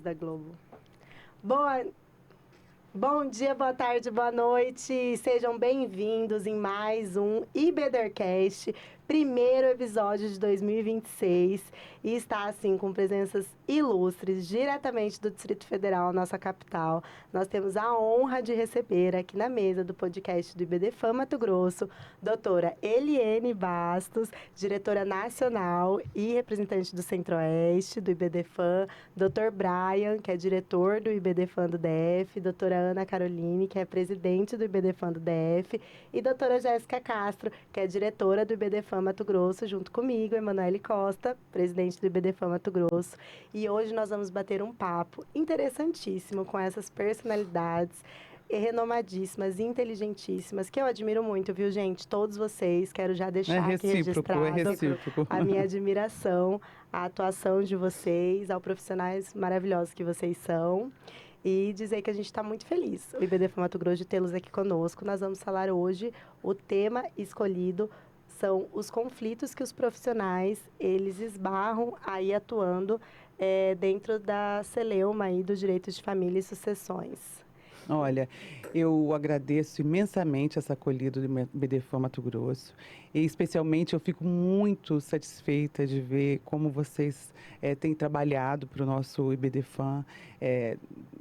da Globo. Bom dia, boa tarde, boa noite. Sejam bem-vindos em mais um IBDercast, primeiro episódio de 2026. E está, assim, com presenças ilustres, diretamente do Distrito Federal, nossa capital. Nós temos a honra de receber aqui na mesa do podcast do IBDFAN Mato Grosso, doutora Eliene Bastos, diretora nacional e representante do Centro-Oeste, do IBDFAN, doutor Brian, que é diretor do IBDFAN do DF, doutora Ana Caroline, que é presidente do IBDFAN do DF, e doutora Jéssica Castro, que é diretora do IBDFAN Mato Grosso, junto comigo, Emanuele Costa, presidente do IBDFAN Mato Grosso. E hoje nós vamos bater um papo interessantíssimo com essas personalidades renomadíssimas, inteligentíssimas, que eu admiro muito, viu, gente? Todos vocês, quero já deixar aqui registrado a minha admiração, a atuação de vocês, aos profissionais maravilhosos que vocês são. E dizer que a gente está muito feliz, o IBDFAN Mato Grosso, de tê-los aqui conosco. Nós vamos falar hoje, o tema escolhido são os conflitos que os profissionais, eles esbarram aí atuando dentro da celeuma aí dos direitos de família e sucessões. Olha, eu agradeço imensamente essa acolhida do IBDFAN Mato Grosso e especialmente eu fico muito satisfeita de ver como vocês têm trabalhado para o nosso IBDFAN.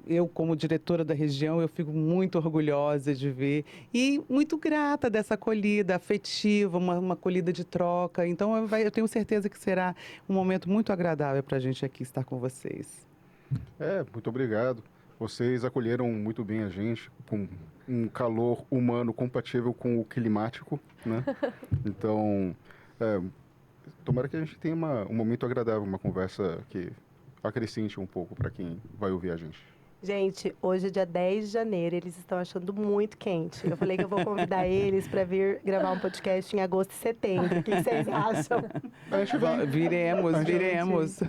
Eu, como diretora da região, eu fico muito orgulhosa de ver e muito grata dessa acolhida afetiva, uma acolhida de troca. Então, eu tenho certeza que será um momento muito agradável para a gente aqui estar com vocês. Muito obrigado. Vocês acolheram muito bem a gente, com um calor humano compatível com o climático, né? Então, tomara que a gente tenha um momento agradável, uma conversa que acrescente um pouco para quem vai ouvir a gente. Gente, hoje é dia 10 de janeiro, eles estão achando muito quente. Eu falei que eu vou convidar eles para vir gravar um podcast em agosto e setembro. O que vocês acham? Viremos.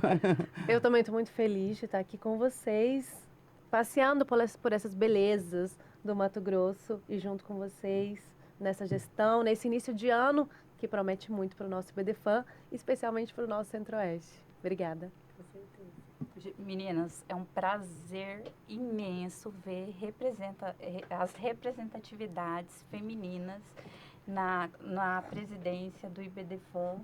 Eu também estou muito feliz de estar aqui com vocês, passeando por essas belezas do Mato Grosso e junto com vocês nessa gestão, nesse início de ano que promete muito para o nosso IBDFAN, especialmente para o nosso Centro-Oeste. Obrigada. Com certeza. Meninas, é um prazer imenso ver as representatividades femininas na presidência do IBDFAN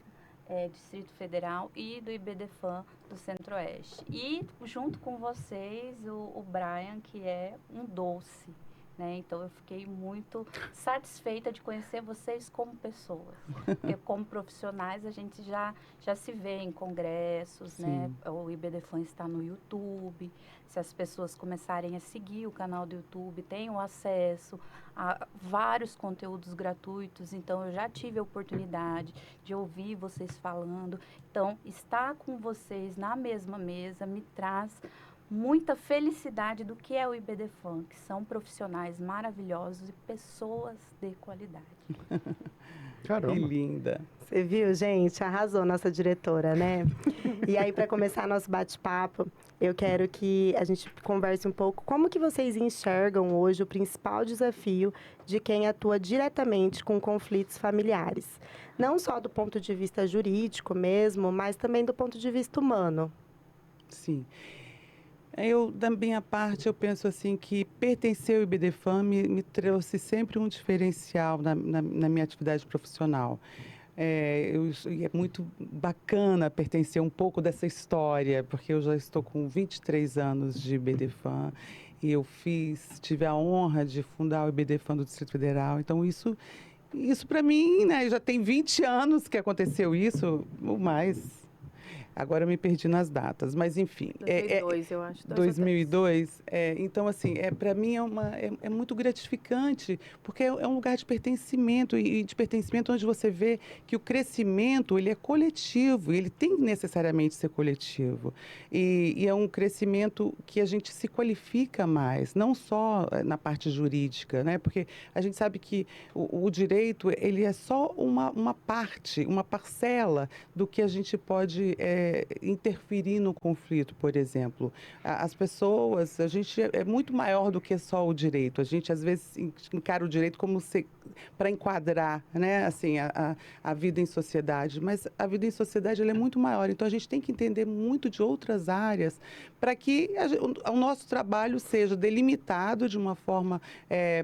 Distrito Federal e do IBDFAN do Centro-Oeste. E junto com vocês, o Brian, que é um doce, né? Então eu fiquei muito satisfeita de conhecer vocês como pessoas. Porque como profissionais a gente já se vê em congressos, né? O IBDFAN está no YouTube. Se as pessoas começarem a seguir o canal do YouTube, têm o acesso a vários conteúdos gratuitos. Então eu já tive a oportunidade de ouvir vocês falando. Então estar com vocês na mesma mesa me traz muita felicidade do que é o IBDFAN, que são profissionais maravilhosos e pessoas de qualidade. Caramba. Que linda. Você viu, gente? Arrasou nossa diretora, né? E aí, para começar nosso bate-papo, eu quero que a gente converse um pouco como que vocês enxergam hoje o principal desafio de quem atua diretamente com conflitos familiares. Não só do ponto de vista jurídico mesmo, mas também do ponto de vista humano. Sim. Da minha parte, eu penso assim que pertencer ao IBDFAN me trouxe sempre um diferencial na minha atividade profissional. É muito bacana pertencer um pouco dessa história, porque eu já estou com 23 anos de IBDFAN e eu tive a honra de fundar o IBDFAN do Distrito Federal. Então, isso para mim, né, já tem 20 anos que aconteceu isso, ou mais. Agora eu me perdi nas datas, mas enfim. 2002, eu acho. 2002. Então, assim, para mim é muito gratificante, porque é um lugar de pertencimento, e de pertencimento onde você vê que o crescimento, ele é coletivo, ele tem que necessariamente ser coletivo. E é um crescimento que a gente se qualifica mais, não só na parte jurídica, né? Porque a gente sabe que o direito, ele é só uma parte, uma parcela do que a gente pode interferir no conflito, por exemplo. As pessoas, a gente é muito maior do que só o direito. A gente, às vezes, encara o direito como para enquadrar, né, assim, a vida em sociedade. Mas a vida em sociedade ela é muito maior. Então, a gente tem que entender muito de outras áreas para que o nosso trabalho seja delimitado de uma forma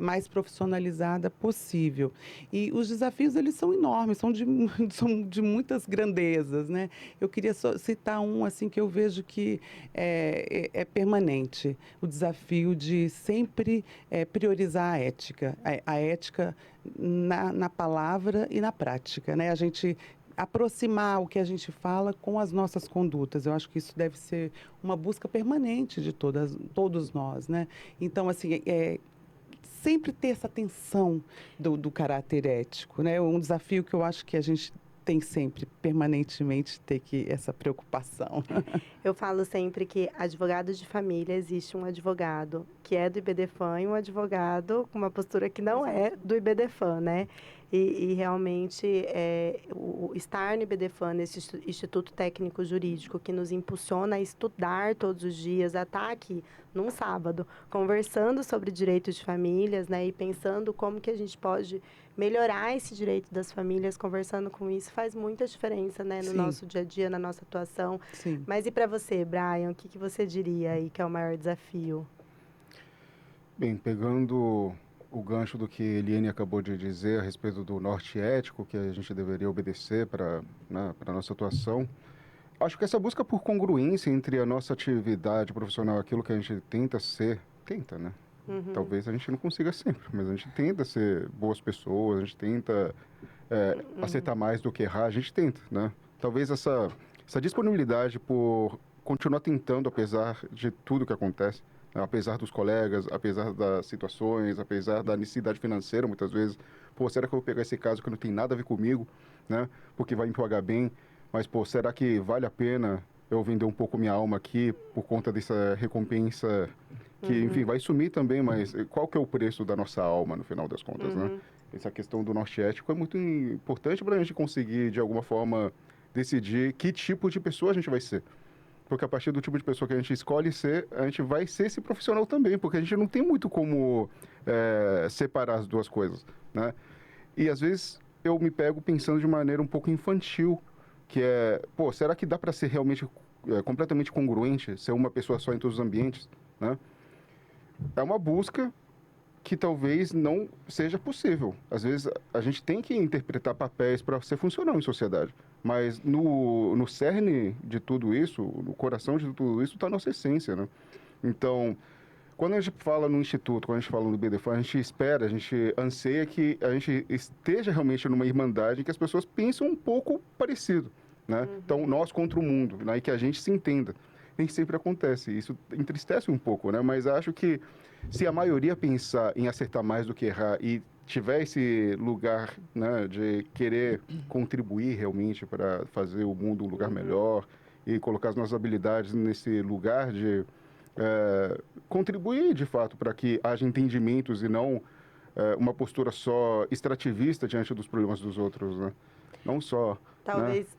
mais profissionalizada possível. E os desafios, eles são enormes, são de muitas grandezas, né? Eu queria só citar um, assim, que eu vejo que é permanente, o desafio de sempre priorizar a ética. A ética na palavra e na prática, né? A gente aproximar o que a gente fala com as nossas condutas. Eu acho que isso deve ser uma busca permanente de todos nós, né? Então, assim, sempre ter essa atenção do caráter ético, né? Um desafio que eu acho que a gente tem sempre, permanentemente, ter essa preocupação. Eu falo sempre que advogado de família, existe um advogado que é do IBDFAN e um advogado com uma postura que não é do IBDFAN, né? E realmente, o estar no IBDFAN, nesse Instituto Técnico Jurídico, que nos impulsiona a estudar todos os dias, a estar aqui num sábado, conversando sobre direitos de famílias, né? E pensando como que a gente pode melhorar esse direito das famílias, conversando com isso, faz muita diferença, né? No Sim. nosso dia a dia, na nossa atuação. Sim. Mas e para você, Brian, o que você diria aí que é o maior desafio? Bem, pegando o gancho do que Eliane acabou de dizer a respeito do norte ético que a gente deveria obedecer para a nossa atuação, acho que essa busca por congruência entre a nossa atividade profissional, aquilo que a gente tenta, né? Uhum. Talvez a gente não consiga sempre, mas a gente tenta ser boas pessoas, a gente tenta acertar mais do que errar, a gente tenta, né? Talvez essa disponibilidade por continuar tentando, apesar de tudo que acontece, né? Apesar dos colegas, apesar das situações, apesar da necessidade financeira, muitas vezes, pô, será que eu vou pegar esse caso que não tem nada a ver comigo, né? Porque vai me pagar bem, mas, pô, será que vale a pena eu vender um pouco minha alma aqui por conta dessa recompensa que, enfim, vai sumir também, mas qual que é o preço da nossa alma, no final das contas, né? Essa questão do norte ético é muito importante para a gente conseguir, de alguma forma, decidir que tipo de pessoa a gente vai ser. Porque a partir do tipo de pessoa que a gente escolhe ser, a gente vai ser esse profissional também, porque a gente não tem muito como separar as duas coisas, né? E, às vezes, eu me pego pensando de maneira um pouco infantil, que pô, será que dá para ser realmente completamente congruente, ser uma pessoa só em todos os ambientes, né? É uma busca que talvez não seja possível. Às vezes, a gente tem que interpretar papéis para ser funcional em sociedade. Mas no cerne de tudo isso, no coração de tudo isso, está a nossa essência, né? Então, quando a gente fala no Instituto, quando a gente fala no BDFAN, a gente espera, a gente anseia que a gente esteja realmente numa irmandade em que as pessoas pensam um pouco parecido, né? Então, nós contra o mundo, né? E que a gente se entenda. Nem sempre acontece. Isso entristece um pouco, né? Mas acho que se a maioria pensar em acertar mais do que errar e tiver esse lugar, né, de querer contribuir realmente para fazer o mundo um lugar melhor e colocar as nossas habilidades nesse lugar de contribuir, de fato, para que haja entendimentos e não uma postura só extrativista diante dos problemas dos outros, né? Não só...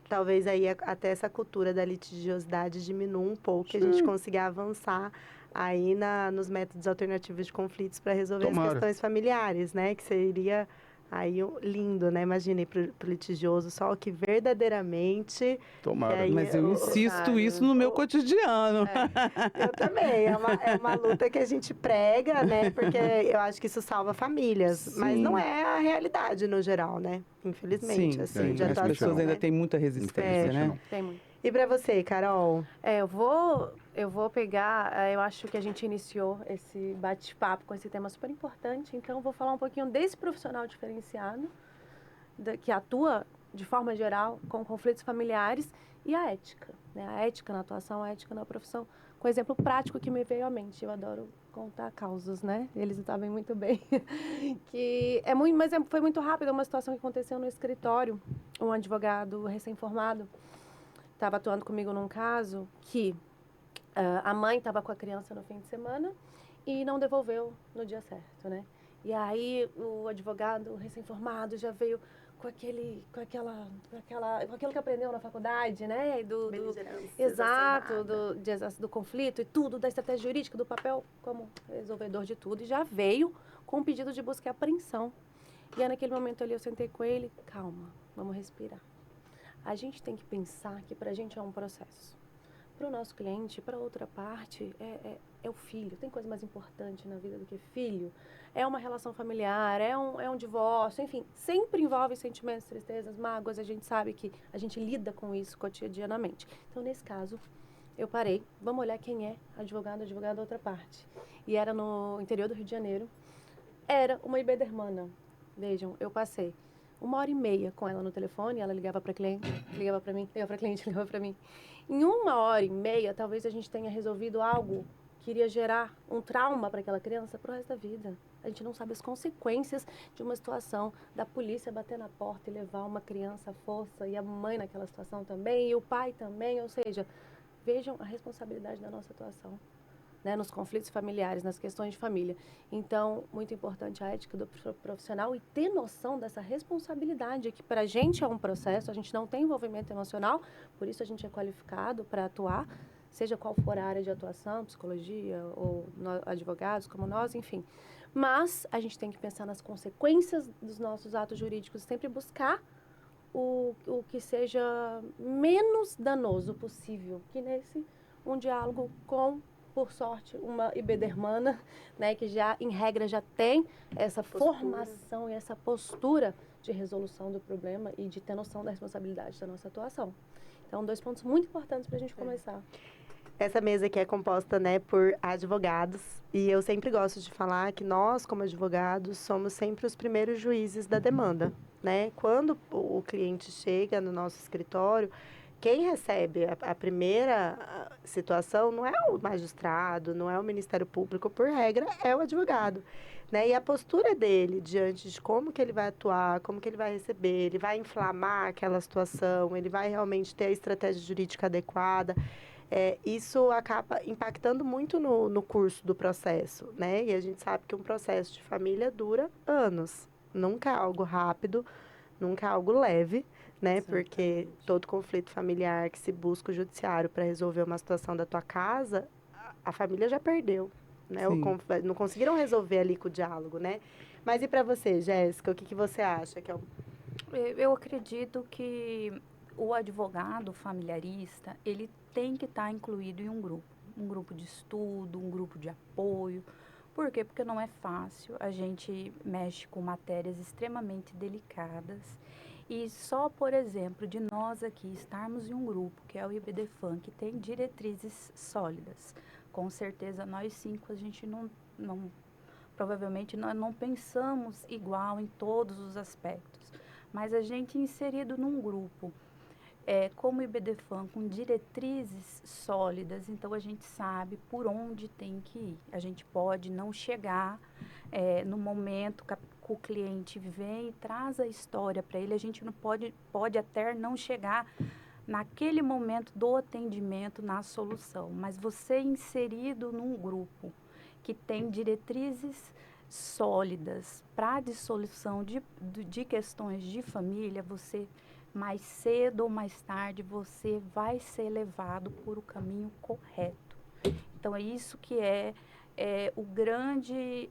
Talvez aí até essa cultura da litigiosidade diminua um pouco, que a gente consiga avançar aí nos métodos alternativos de conflitos para resolver as questões familiares, né? Que seria aí lindo, né? Imagine para o litigioso só que verdadeiramente... Tomara. Aí, Mas eu insisto isso no meu cotidiano. Eu também. É uma luta que a gente prega, né? Porque eu acho que isso salva famílias. Sim. Mas não é a realidade no geral, né? Infelizmente, Sim, assim, sim. de As atuação, pessoas ainda né? têm muita resistência, né? Tem muito. E para você, Carol? Eu vou pegar, eu acho que a gente iniciou esse bate-papo com esse tema super importante, então eu vou falar um pouquinho desse profissional diferenciado, que atua de forma geral com conflitos familiares e a ética, né? A ética na atuação, a ética na profissão, com exemplo prático que me veio à mente. Eu adoro contar causos, né? Eles sabem muito bem. Foi muito rápido, uma situação que aconteceu no escritório. Um advogado recém-formado estava atuando comigo num caso que a mãe estava com a criança no fim de semana e não devolveu no dia certo, né? E aí o advogado recém-formado já veio com aquilo que aprendeu na faculdade, né? Beligerância Exato, exacerbada. do conflito e tudo, da estratégia jurídica, do papel como resolvedor de tudo, e já veio com um pedido de busca e apreensão. E aí, naquele momento ali, eu sentei com ele, calma, vamos respirar. A gente tem que pensar que para a gente é um processo. Para o nosso cliente, para outra parte, é o filho. Tem coisa mais importante na vida do que filho? É uma relação familiar, é um divórcio, enfim. Sempre envolve sentimentos, tristezas, mágoas. A gente sabe que a gente lida com isso cotidianamente. Então, nesse caso, eu parei. Vamos olhar quem é advogado da outra parte. E era no interior do Rio de Janeiro. Era uma ibedermana. Vejam, eu passei 1h30 com ela no telefone, ela ligava para cliente, ligava para mim, ligava para cliente, ligava para mim. Em 1h30, talvez a gente tenha resolvido algo que iria gerar um trauma para aquela criança pro resto da vida. A gente não sabe as consequências de uma situação da polícia bater na porta e levar uma criança à força, e a mãe naquela situação também, e o pai também, ou seja, vejam a responsabilidade da nossa atuação. Né, nos conflitos familiares, nas questões de família. Então, muito importante a ética do profissional e ter noção dessa responsabilidade, que para a gente é um processo, a gente não tem envolvimento emocional, por isso a gente é qualificado para atuar, seja qual for a área de atuação, psicologia ou advogados como nós, enfim. Mas a gente tem que pensar nas consequências dos nossos atos jurídicos, sempre buscar o que seja menos danoso possível, que nesse um diálogo com, por sorte, uma ibedermana, né, que já, em regra, já tem essa formação e essa postura de resolução do problema e de ter noção da responsabilidade da nossa atuação. Então, 2 pontos muito importantes para a gente começar. Essa mesa aqui é composta, né, por advogados, e eu sempre gosto de falar que nós, como advogados, somos sempre os primeiros juízes da demanda, né? Quando o cliente chega no nosso escritório, quem recebe a primeira situação não é o magistrado, não é o Ministério Público, por regra, é o advogado. Né? E a postura dele diante de como que ele vai atuar, como que ele vai receber, ele vai inflamar aquela situação, ele vai realmente ter a estratégia jurídica adequada. Isso acaba impactando muito no curso do processo, né? E a gente sabe que um processo de família dura anos. Nunca é algo rápido, nunca é algo leve, né? Exatamente. Porque todo conflito familiar que se busca o judiciário para resolver uma situação da tua casa, a família já perdeu, né? Sim. Não conseguiram resolver ali com o diálogo, né? Mas e para você, Jéssica, o que você acha que é o... Eu acredito que o advogado familiarista, ele tem que estar incluído em um grupo de estudo, um grupo de apoio. Por quê? Porque não é fácil, a gente mexe com matérias extremamente delicadas e só, por exemplo, de nós aqui estarmos em um grupo, que é o IBDFAM, que tem diretrizes sólidas, com certeza nós 5, a gente provavelmente nós não pensamos igual em todos os aspectos, mas a gente inserido num grupo, como o IBDFAM, com diretrizes sólidas, então a gente sabe por onde tem que ir. A gente pode não chegar no momento que o cliente vem e traz a história para ele, a gente não pode até não chegar naquele momento do atendimento na solução, mas você inserido num grupo que tem diretrizes sólidas para a dissolução de questões de família, você mais cedo ou mais tarde você vai ser levado por o caminho correto. Então é isso que é o grande,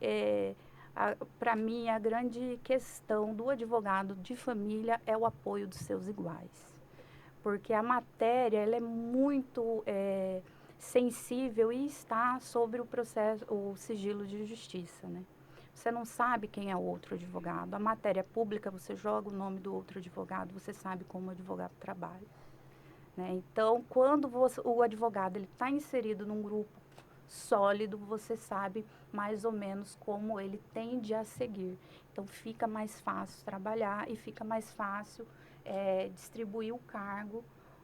para mim, a grande questão do advogado de família é o apoio dos seus iguais. Porque a matéria ela é muito sensível e está sobre o sigilo de justiça, né? Você não sabe quem é o outro advogado. A matéria pública, você joga o nome do outro advogado, você sabe como o advogado trabalha. Né? Então, quando o advogado está inserido num grupo sólido, você sabe mais ou menos como ele tende a seguir. Então, fica mais fácil trabalhar e fica mais fácil distribuir o cargo,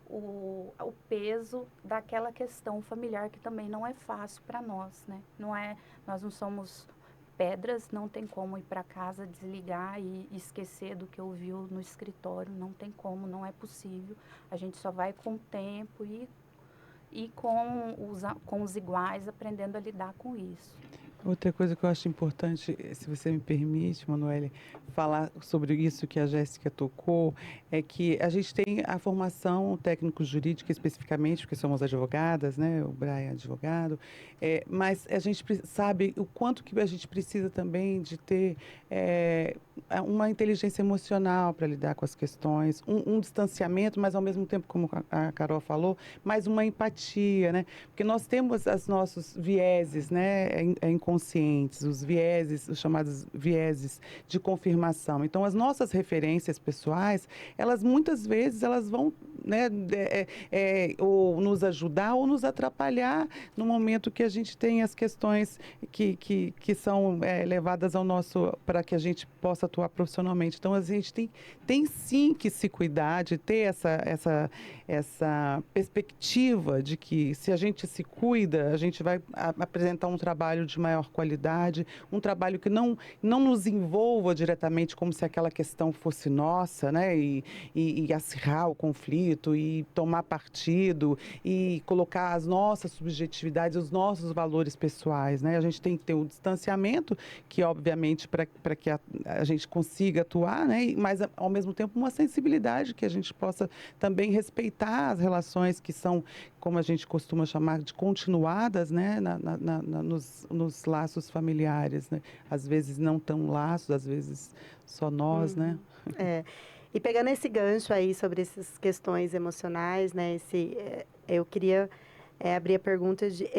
o peso daquela questão familiar, que também não é fácil para nós, né? Nós não somos pedras, não tem como ir para casa, desligar e esquecer do que ouviu no escritório, não tem como, não é possível. A gente só vai com o tempo e com os iguais aprendendo a lidar com isso. Outra coisa que eu acho importante, se você me permite, Manoel, falar sobre isso que a Jéssica tocou, é que a gente tem a formação técnico-jurídica especificamente, porque somos advogadas, né? O Brian é advogado, mas a gente sabe o quanto que a gente precisa também de ter uma inteligência emocional para lidar com as questões, um distanciamento, mas ao mesmo tempo, como a Carol falou, mais uma empatia, né? Porque nós temos os nossos vieses, né? Inconscientes, os vieses, os chamados vieses de confirmação. Então, as nossas referências pessoais, elas muitas vezes elas vão, né, ou nos ajudar ou nos atrapalhar no momento que a gente tem as questões que são levadas ao nosso, para que a gente possa atuar profissionalmente. Então, a gente tem sim que se cuidar, de ter essa perspectiva de que se a gente se cuida, a gente vai apresentar um trabalho de maior qualidade, um trabalho que não nos envolva diretamente como se aquela questão fosse nossa, né? E acirrar o conflito, e tomar partido, e colocar as nossas subjetividades, os nossos valores pessoais, né? A gente tem que ter um distanciamento, que obviamente para que a gente consiga atuar, né? Mas ao mesmo tempo uma sensibilidade, que a gente possa também respeitar as relações que são, como a gente costuma chamar, de continuadas, né? Nos laços familiares, né? Às vezes não tão laços, às vezes só nós, né? E pegando esse gancho aí sobre essas questões emocionais, né? Eu queria abrir a pergunta de...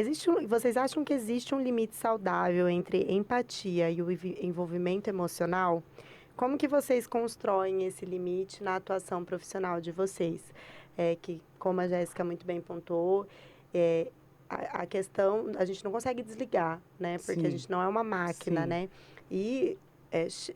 vocês acham que existe um limite saudável entre empatia e o envolvimento emocional? Como que vocês constroem esse limite na atuação profissional de vocês? Que, como a Jéssica muito bem pontuou, a questão, a gente não consegue desligar, né? Porque Sim. a gente não é uma máquina, Sim. né? E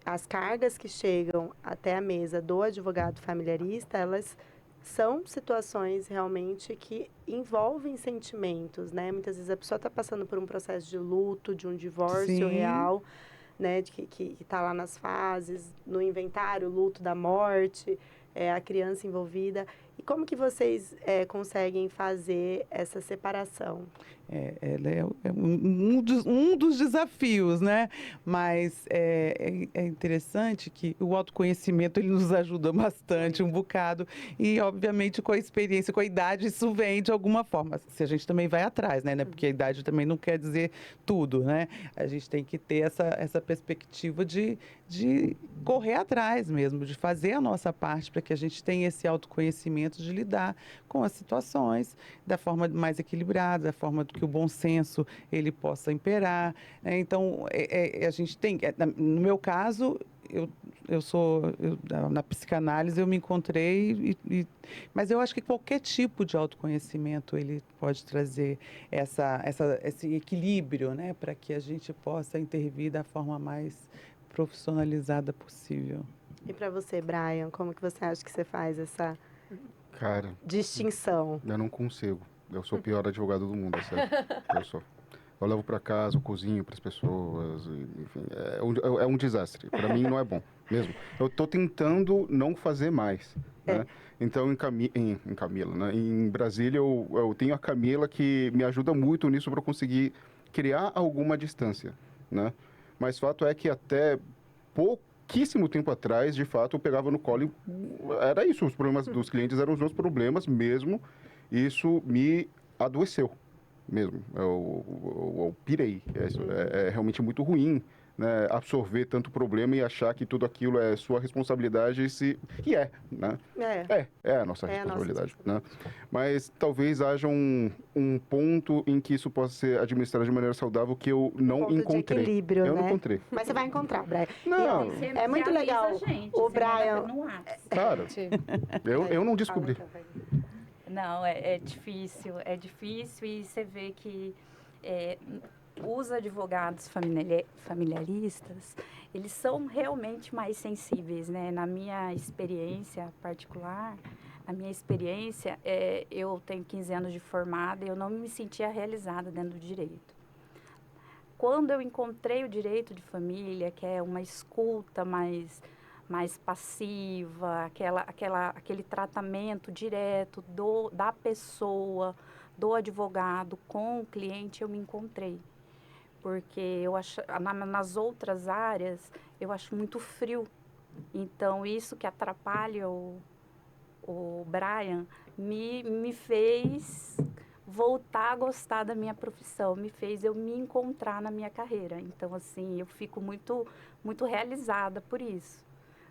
as cargas que chegam até a mesa do advogado familiarista, elas são situações realmente que envolvem sentimentos, né? Muitas vezes a pessoa está passando por um processo de luto, de um divórcio Sim. real, né? Que está lá nas fases, no inventário, o luto da morte, a criança envolvida. E como que vocês conseguem fazer essa separação? Ela é um dos desafios, né? Mas é interessante que o autoconhecimento ele nos ajuda bastante, um bocado. E, obviamente, com a experiência, com a idade, isso vem de alguma forma. Se a gente também vai atrás, né? Porque a idade também não quer dizer tudo, né? A gente tem que ter essa perspectiva de correr atrás mesmo, de fazer a nossa parte para que a gente tenha esse autoconhecimento de lidar com as situações da forma mais equilibrada, da forma que o bom senso ele possa imperar, né? Então, a gente tem... no meu caso, na psicanálise eu me encontrei, mas eu acho que qualquer tipo de autoconhecimento ele pode trazer esse equilíbrio, né? Para que a gente possa intervir da forma mais profissionalizada possível. E para você, Brian, como que você acha que você faz essa distinção? Eu não consigo. Eu sou o pior advogado do mundo, é sério. Eu levo para casa, eu cozinho para as pessoas, enfim, é um desastre. Para mim não é bom, mesmo. Eu estou tentando não fazer mais, né? Então, em Camila, né? Em Brasília, eu tenho a Camila que me ajuda muito nisso para conseguir criar alguma distância, né? Mas fato é que até pouquíssimo tempo atrás, de fato, eu pegava no colo e era isso, os problemas dos clientes eram os meus problemas mesmo. Isso me adoeceu mesmo. Eu pirei. É realmente muito ruim, né? Absorver tanto problema e achar que tudo aquilo é sua responsabilidade. Né? É a nossa responsabilidade. Né? Mas talvez haja um ponto em que isso possa ser administrado de maneira saudável que eu não encontrei. De equilíbrio, eu né? não encontrei. Mas você vai encontrar, Brian. Não. É muito legal. O Brian... Claro. Eu não descobri. Não, é difícil e você vê que os advogados familiaristas, eles são realmente mais sensíveis, né? Na minha experiência particular, eu tenho 15 anos de formada e eu não me sentia realizada dentro do direito. Quando eu encontrei o direito de família, que é uma escuta mais passiva, aquele tratamento direto da pessoa, do advogado com o cliente, eu me encontrei. porque eu acho, nas outras áreas eu acho muito frio. Então, isso que atrapalha o Brian me fez voltar a gostar da minha profissão, me fez eu me encontrar na minha carreira. Então, assim, eu fico muito, muito realizada por isso.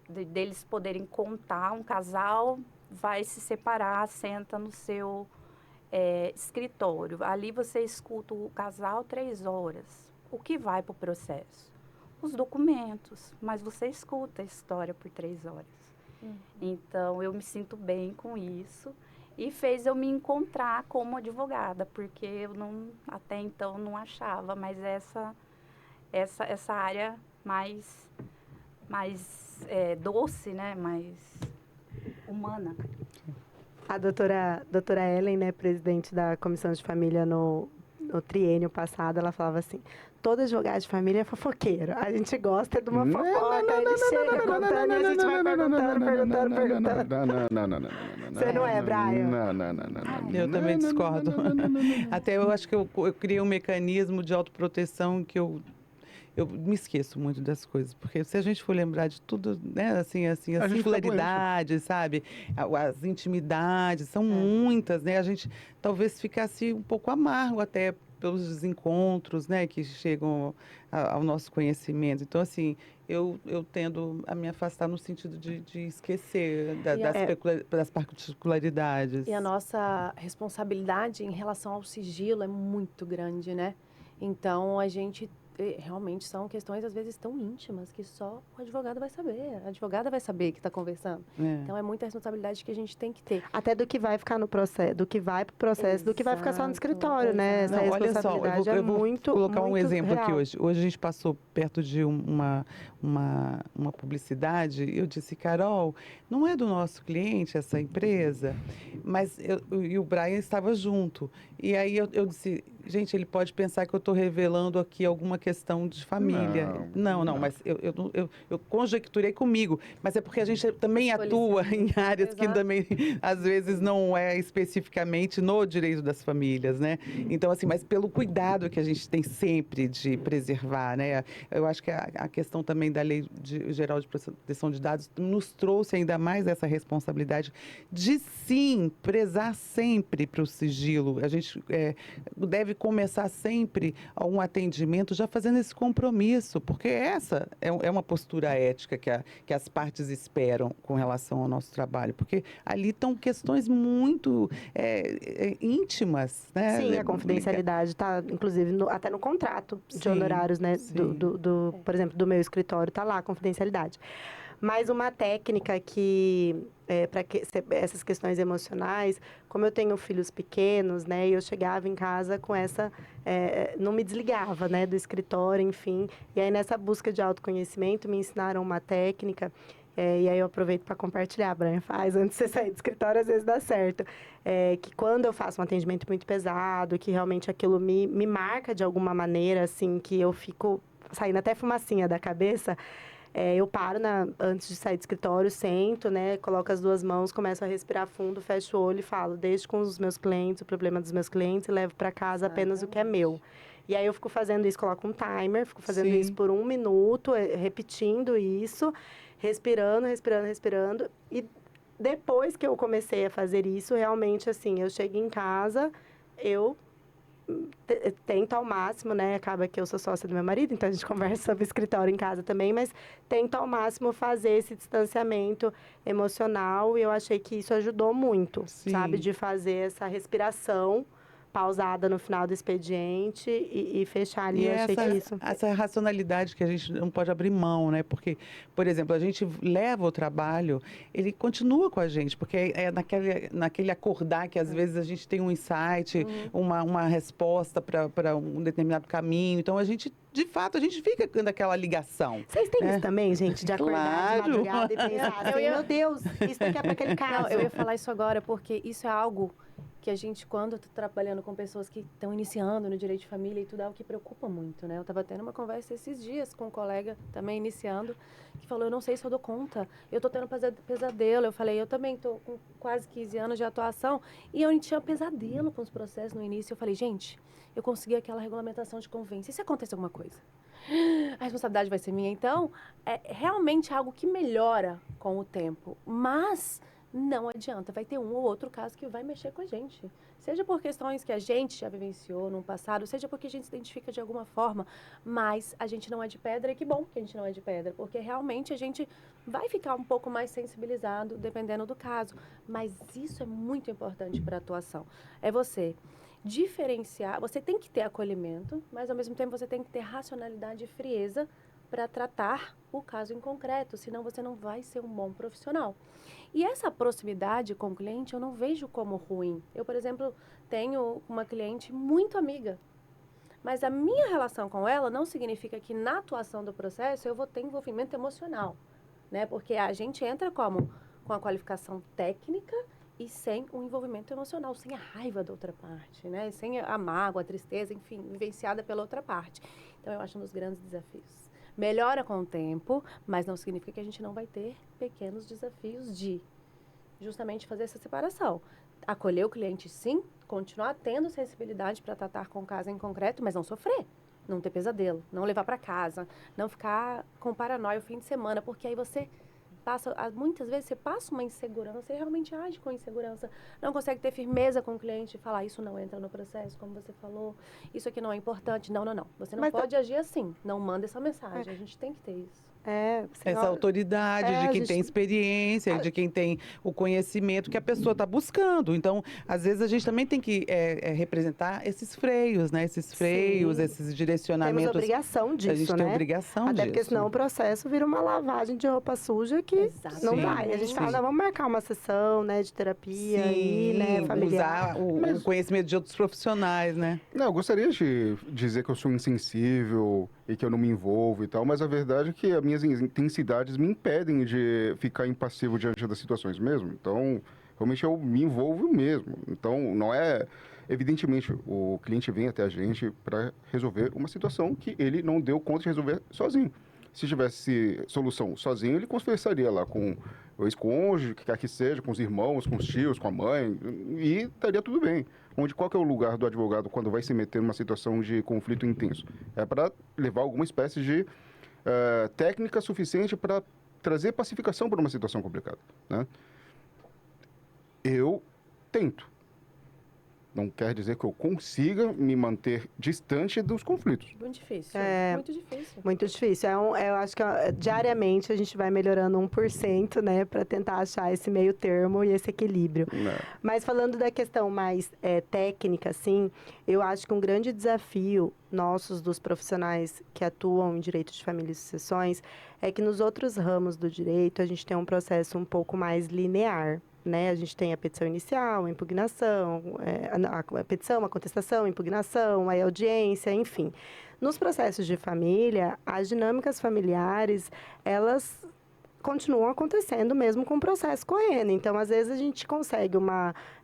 Deles poderem contar, um casal vai se separar, senta no seu escritório. Ali você escuta o casal 3 horas. O que vai para o processo? Os documentos, mas você escuta a história por 3 horas. Então, eu me sinto bem com isso e fez eu me encontrar como advogada, porque eu até então não achava, mas essa área mais doce, né, mais humana. A doutora Ellen, né, presidente da Comissão de Família no triênio passado, ela falava assim: todo advogado de família é fofoqueiro. A gente gosta de uma fofoca, ele chega contando e a gente vai perguntando. Não. Você não é, Brian? Não. Eu também discordo. Até eu acho que eu criei um mecanismo de autoproteção que eu me esqueço muito das coisas, porque se a gente for lembrar de tudo, né, assim, as singularidades, sabe? As intimidades, são muitas, né? A gente talvez ficasse um pouco amargo até pelos desencontros, né, que chegam ao nosso conhecimento. Então, assim, eu tendo a me afastar no sentido de esquecer das particularidades. E a nossa responsabilidade em relação ao sigilo é muito grande, né? Então, a gente realmente são questões, às vezes, tão íntimas que só o advogado vai saber. A advogada vai saber que está conversando. Então, é muita responsabilidade que a gente tem que ter. Até do que vai ficar no processo, do que vai para o processo, do que vai ficar só no escritório, né? Essa responsabilidade eu vou colocar um exemplo real. aqui hoje. Hoje a gente passou perto de uma publicidade e eu disse: Carol, não é do nosso cliente essa empresa, mas e o Brian estava junto. E aí eu disse: gente, ele pode pensar que eu estou revelando aqui alguma questão de família. Não, mas eu conjecturei comigo. Mas é porque a gente também atua em áreas que também, às vezes, não é especificamente no direito das famílias, né? Então, assim, mas pelo cuidado que a gente tem sempre de preservar, né? Eu acho que a questão também da Lei Geral de Proteção de Dados nos trouxe ainda mais essa responsabilidade de, sim, prezar sempre para o sigilo. A gente deve começar sempre um atendimento já fazendo esse compromisso, porque essa é uma postura ética que as partes esperam com relação ao nosso trabalho, porque ali estão questões muito íntimas, né? Sim, a confidencialidade está, inclusive, até no contrato de honorários, né? Por exemplo, do meu escritório, está lá a confidencialidade. Mas uma técnica que, para essas questões emocionais, como eu tenho filhos pequenos, né, eu chegava em casa com não me desligava, né, do escritório, enfim. E aí, nessa busca de autoconhecimento, me ensinaram uma técnica, e aí eu aproveito para compartilhar, Brian, faz, antes de você sair do escritório, às vezes dá certo. Que quando eu faço um atendimento muito pesado, que realmente aquilo me marca de alguma maneira, assim, que eu fico saindo até fumacinha da cabeça, eu paro antes de sair do escritório, sento, né, coloco as 2 mãos, começo a respirar fundo, fecho o olho e falo: deixo com os meus clientes o problema dos meus clientes e levo para casa apenas o que é meu. E aí eu fico fazendo isso, coloco um timer, fico fazendo isso por 1 minuto, repetindo isso, respirando. E depois que eu comecei a fazer isso, realmente, assim, eu chego em casa, eu tento ao máximo, né? Acaba que eu sou sócia do meu marido, então a gente conversa sobre escritório em casa também, mas tento ao máximo fazer esse distanciamento emocional e eu achei que isso ajudou muito, sabe? De fazer essa respiração pausada no final do expediente e fechar ali. Eu achei que isso... Essa racionalidade que a gente não pode abrir mão, né? Porque, por exemplo, a gente leva o trabalho, ele continua com a gente, porque naquele acordar que às vezes a gente tem um insight, uma resposta para um determinado caminho. Então, de fato, a gente fica naquela ligação. Vocês têm isso também, gente? De acordar de madrugada e pensar assim, meu Deus, isso aqui é para aquele caso. Não, eu ia falar isso agora, porque isso é algo que a gente, quando está trabalhando com pessoas que estão iniciando no direito de família e tudo, é algo que preocupa muito, né? Eu estava tendo uma conversa esses dias com um colega também iniciando, que falou, eu não sei se eu dou conta, eu estou tendo pesadelo. Eu falei, eu também estou com quase 15 anos de atuação e eu tinha pesadelo com os processos no início. Eu falei, gente, eu consegui aquela regulamentação de convivência, e se acontecer alguma coisa? A responsabilidade vai ser minha. Então, é realmente algo que melhora com o tempo, mas não adianta, vai ter um ou outro caso que vai mexer com a gente. Seja por questões que a gente já vivenciou no passado, seja porque a gente se identifica de alguma forma, mas a gente não é de pedra, e que bom que a gente não é de pedra, porque realmente a gente vai ficar um pouco mais sensibilizado dependendo do caso. Mas isso é muito importante para a atuação. É você diferenciar, você tem que ter acolhimento, mas ao mesmo tempo você tem que ter racionalidade e frieza para tratar o caso em concreto, senão você não vai ser um bom profissional. E essa proximidade com o cliente eu não vejo como ruim. Eu, por exemplo, tenho uma cliente muito amiga, mas a minha relação com ela não significa que na atuação do processo eu vou ter envolvimento emocional, né? Porque a gente entra como com a qualificação técnica e sem o envolvimento emocional, sem a raiva da outra parte, né? Sem a mágoa, a tristeza, enfim, vivenciada pela outra parte. Então, eu acho um dos grandes desafios. Melhora com o tempo, mas não significa que a gente não vai ter pequenos desafios de justamente fazer essa separação. Acolher o cliente, sim, continuar tendo sensibilidade para tratar com o caso em concreto, mas não sofrer, não ter pesadelo, não levar para casa, não ficar com paranoia o fim de semana, porque aí você passa, muitas vezes você passa uma insegurança e realmente age com insegurança, não consegue ter firmeza com o cliente e falar, isso não entra no processo, como você falou, isso aqui não é importante, não, você não pode agir assim, não manda essa mensagem, a gente tem que ter isso. Essa autoridade de quem tem experiência, de quem tem o conhecimento que a pessoa está buscando. Então, às vezes, a gente também tem que representar esses freios, né? Esses freios, Sim. esses direcionamentos. Temos obrigação disso, a gente tem obrigação Até disso. porque senão o processo vira uma lavagem de roupa suja que não Sim, vai. A gente fala, não, vamos marcar uma sessão, né, de terapia aí, Sim, né, familiar. usar o conhecimento de outros profissionais, né? Não, eu gostaria de dizer que eu sou insensível e que eu não me envolvo e tal, mas a verdade é que as minhas intensidades me impedem de ficar impassivo diante das situações mesmo. Então, realmente eu me envolvo mesmo. Então, não é... Evidentemente, o cliente vem até a gente para resolver uma situação que ele não deu conta de resolver sozinho. Se tivesse solução sozinho, ele conversaria lá com o ex-cônjuge, que quer que seja, com os irmãos, com os tios, com a mãe, e estaria tudo bem. Qual que é o lugar do advogado quando vai se meter numa situação de conflito intenso? É para levar alguma espécie de técnica suficiente para trazer pacificação para uma situação complicada, né? Eu tento. Não quer dizer que eu consiga me manter distante dos conflitos. Muito difícil, muito difícil. Muito difícil. Eu acho que diariamente a gente vai melhorando 1%, né, para tentar achar esse meio termo e esse equilíbrio. Mas falando da questão mais técnica, assim, eu acho que um grande desafio nossos, dos profissionais que atuam em direito de família e sucessões, é que nos outros ramos do direito a gente tem um processo um pouco mais linear. Né? A gente tem a petição inicial, a impugnação, a petição, a contestação, a impugnação, a audiência, enfim. Nos processos de família, as dinâmicas familiares, elas continuam acontecendo mesmo com o processo correndo. Então, às vezes, a gente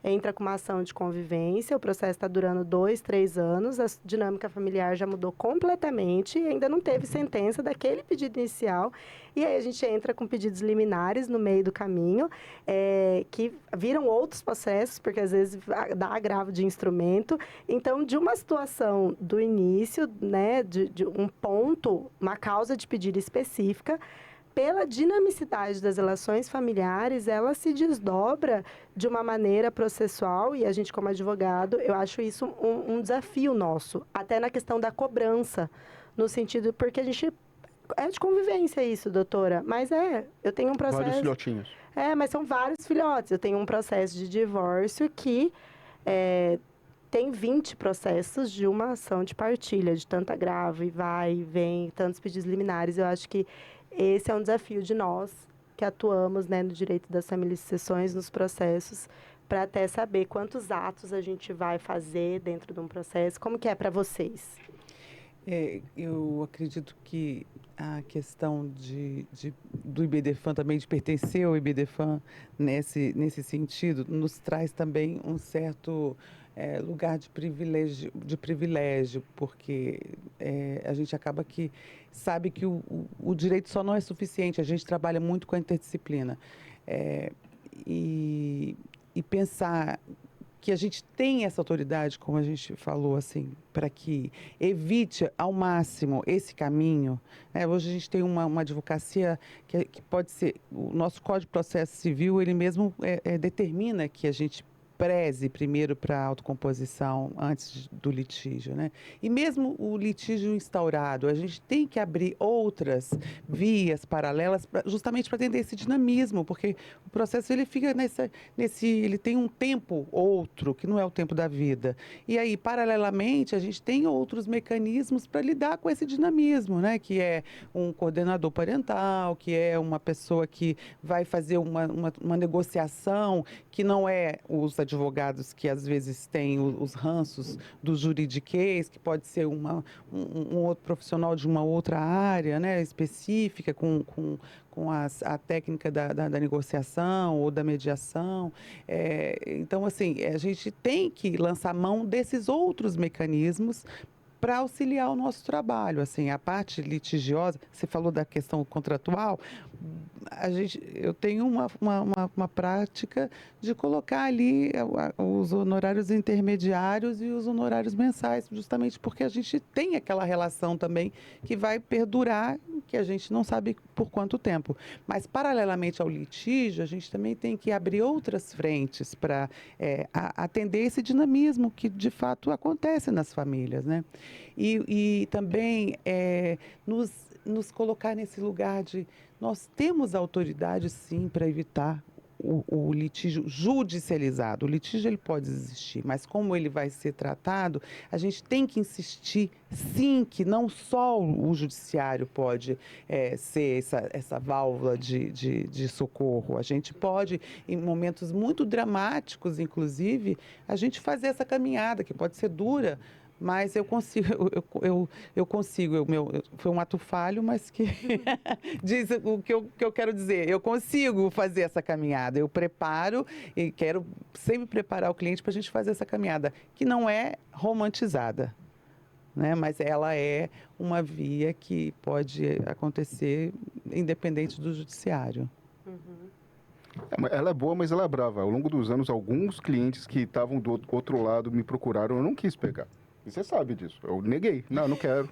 entra com uma ação de convivência, o processo está durando 2, 3 anos, a dinâmica familiar já mudou completamente e ainda não teve sentença daquele pedido inicial. E aí a gente entra com pedidos liminares no meio do caminho, que viram outros processos, porque às vezes dá agravo de instrumento. Então, de uma situação do início, né, de um ponto, uma causa de pedido específica, pela dinamicidade das relações familiares, ela se desdobra de uma maneira processual, e a gente, como advogado, eu acho isso um desafio nosso, até na questão da cobrança, no sentido, porque a gente... É de convivência isso, doutora, mas eu tenho um processo... Vários filhotinhos. Mas são vários filhotes. Eu tenho um processo de divórcio que tem 20 processos de uma ação de partilha, de tanta grave, vai e vem, tantos pedidos liminares. Eu acho que esse é um desafio de nós, que atuamos, né, no direito das famílias e sucessões, nos processos, para até saber quantos atos a gente vai fazer dentro de um processo. Como que é para vocês? Eu acredito que a questão do IBDFAM também, de pertencer ao IBDFAM nesse sentido, nos traz também um certo lugar de privilégio, porque a gente acaba que sabe que o direito só não é suficiente, a gente trabalha muito com a interdisciplina. E pensar que a gente tem essa autoridade, como a gente falou, assim, para que evite ao máximo esse caminho. Hoje a gente tem uma advocacia que pode ser... O nosso Código de Processo Civil, ele mesmo determina que a gente preze primeiro para a autocomposição antes do litígio, né? E mesmo o litígio instaurado, a gente tem que abrir outras vias paralelas justamente para atender esse dinamismo, porque o processo ele fica ele tem um tempo outro, que não é o tempo da vida. E aí, paralelamente, a gente tem outros mecanismos para lidar com esse dinamismo, né? Que é um coordenador parental, que é uma pessoa que vai fazer uma negociação que não é os advogados que às vezes têm os ranços do juridiquês, que pode ser um outro profissional de uma outra área, né, específica, com a técnica da negociação ou da mediação. Então, assim, a gente tem que lançar mão desses outros mecanismos para auxiliar o nosso trabalho. Assim, a parte litigiosa, você falou da questão contratual, eu tenho uma prática de colocar ali os honorários intermediários e os honorários mensais, justamente porque a gente tem aquela relação também que vai perdurar, que a gente não sabe por quanto tempo. Mas, paralelamente ao litígio, a gente também tem que abrir outras frentes para atender esse dinamismo que, de fato, acontece nas famílias, né? E também nos colocar nesse lugar de nós temos autoridade, sim, para evitar o litígio judicializado. O litígio ele pode existir, mas como ele vai ser tratado, a gente tem que insistir, sim, que não só o judiciário pode ser essa válvula de socorro. A gente pode, em momentos muito dramáticos, inclusive, a gente fazer essa caminhada, que pode ser dura, mas eu consigo, foi um ato falho, mas que diz o que eu quero dizer. Eu consigo fazer essa caminhada, eu preparo e quero sempre preparar o cliente para a gente fazer essa caminhada, que não é romantizada, né? Mas ela é uma via que pode acontecer independente do judiciário. Ela é boa, mas ela é brava. Ao longo dos anos, alguns clientes que estavam do outro lado me procuraram, eu não quis pegar. E você sabe disso. Eu neguei. Não, não quero.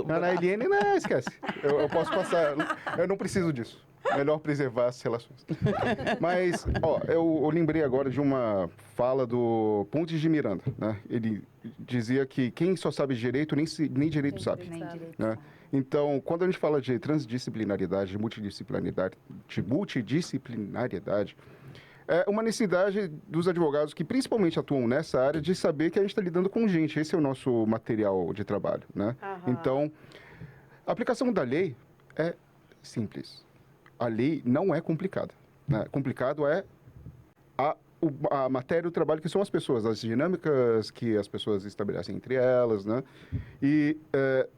Na Eliane, não, esquece. Eu posso passar. Eu não preciso disso. Melhor preservar as relações. Mas, eu lembrei agora de uma fala do Pontes de Miranda, né? Ele dizia que quem só sabe direito, nem direito sabe. Né? Então, quando a gente fala de transdisciplinaridade, de multidisciplinariedade, é uma necessidade dos advogados que principalmente atuam nessa área de saber que a gente está lidando com gente. Esse é o nosso material de trabalho, né? Então, a aplicação da lei é simples. A lei não é complicada, né? Complicado é a matéria do trabalho, que são as pessoas, as dinâmicas que as pessoas estabelecem entre elas, né? E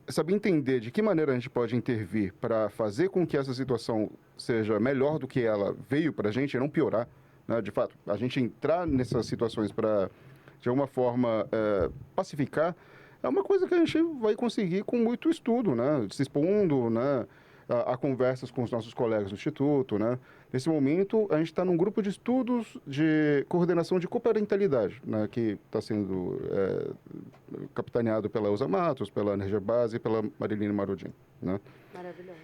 saber entender de que maneira a gente pode intervir para fazer com que essa situação seja melhor do que ela veio para a gente e não piorar. Né? De fato, a gente entrar nessas situações para, de alguma forma, pacificar, é uma coisa que a gente vai conseguir com muito estudo, né? Se expondo, né? A conversas com os nossos colegas do Instituto, né? Nesse momento, a gente está num grupo de estudos de coordenação de coparentalidade, né? Que está sendo capitaneado pela Elza Matos, pela Energia Base e pela Mariline Marodin, né? Maravilhoso.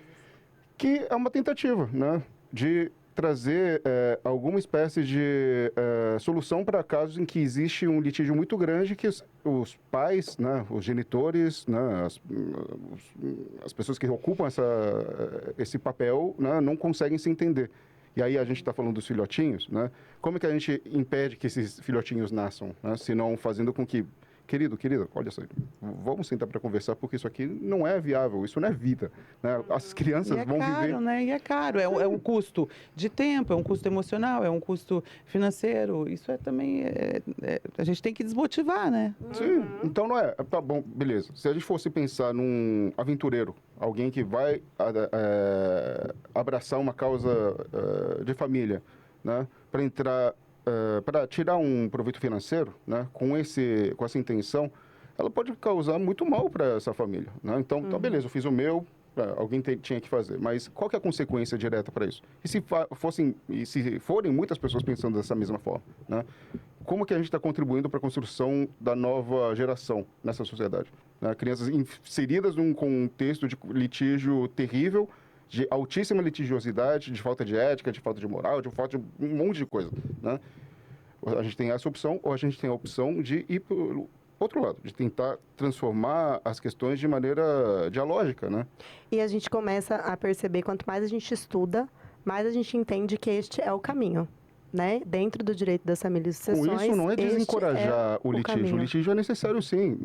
Que é uma tentativa, né? De trazer alguma espécie de solução para casos em que existe um litígio muito grande que os pais, né, os genitores, né, as pessoas que ocupam esse papel, né, não conseguem se entender. E aí a gente está falando dos filhotinhos, né? Como é que a gente impede que esses filhotinhos nasçam, né? Se não fazendo com que querida, olha só, vamos sentar para conversar, porque isso aqui não é viável, isso não é vida, né? As crianças vão viver... Né? E é caro, é um custo de tempo, é um custo emocional, é um custo financeiro, isso também, a gente tem que desmotivar, né? Sim, então não é, tá bom, beleza. Se a gente fosse pensar num aventureiro, alguém que vai abraçar uma causa de família, né? Para entrar... para tirar um proveito financeiro, né, com essa intenção, ela pode causar muito mal para essa família, né? Então, tá, beleza, eu fiz o meu, alguém tinha que fazer, mas qual que é a consequência direta para isso? E se forem muitas pessoas pensando dessa mesma forma, né? Como que a gente está contribuindo para a construção da nova geração nessa sociedade? Né? Crianças inseridas num contexto de litígio terrível, de altíssima litigiosidade, de falta de ética, de falta de moral, de falta de um monte de coisa, né? A gente tem essa opção, ou a gente tem a opção de ir para o outro lado, de tentar transformar as questões de maneira dialógica, né? E a gente começa a perceber, quanto mais a gente estuda, mais a gente entende que este é o caminho, né? Dentro do direito das famílias e sucessões. Com isso, não é desencorajar o litígio. caminho. O litígio é necessário, sim.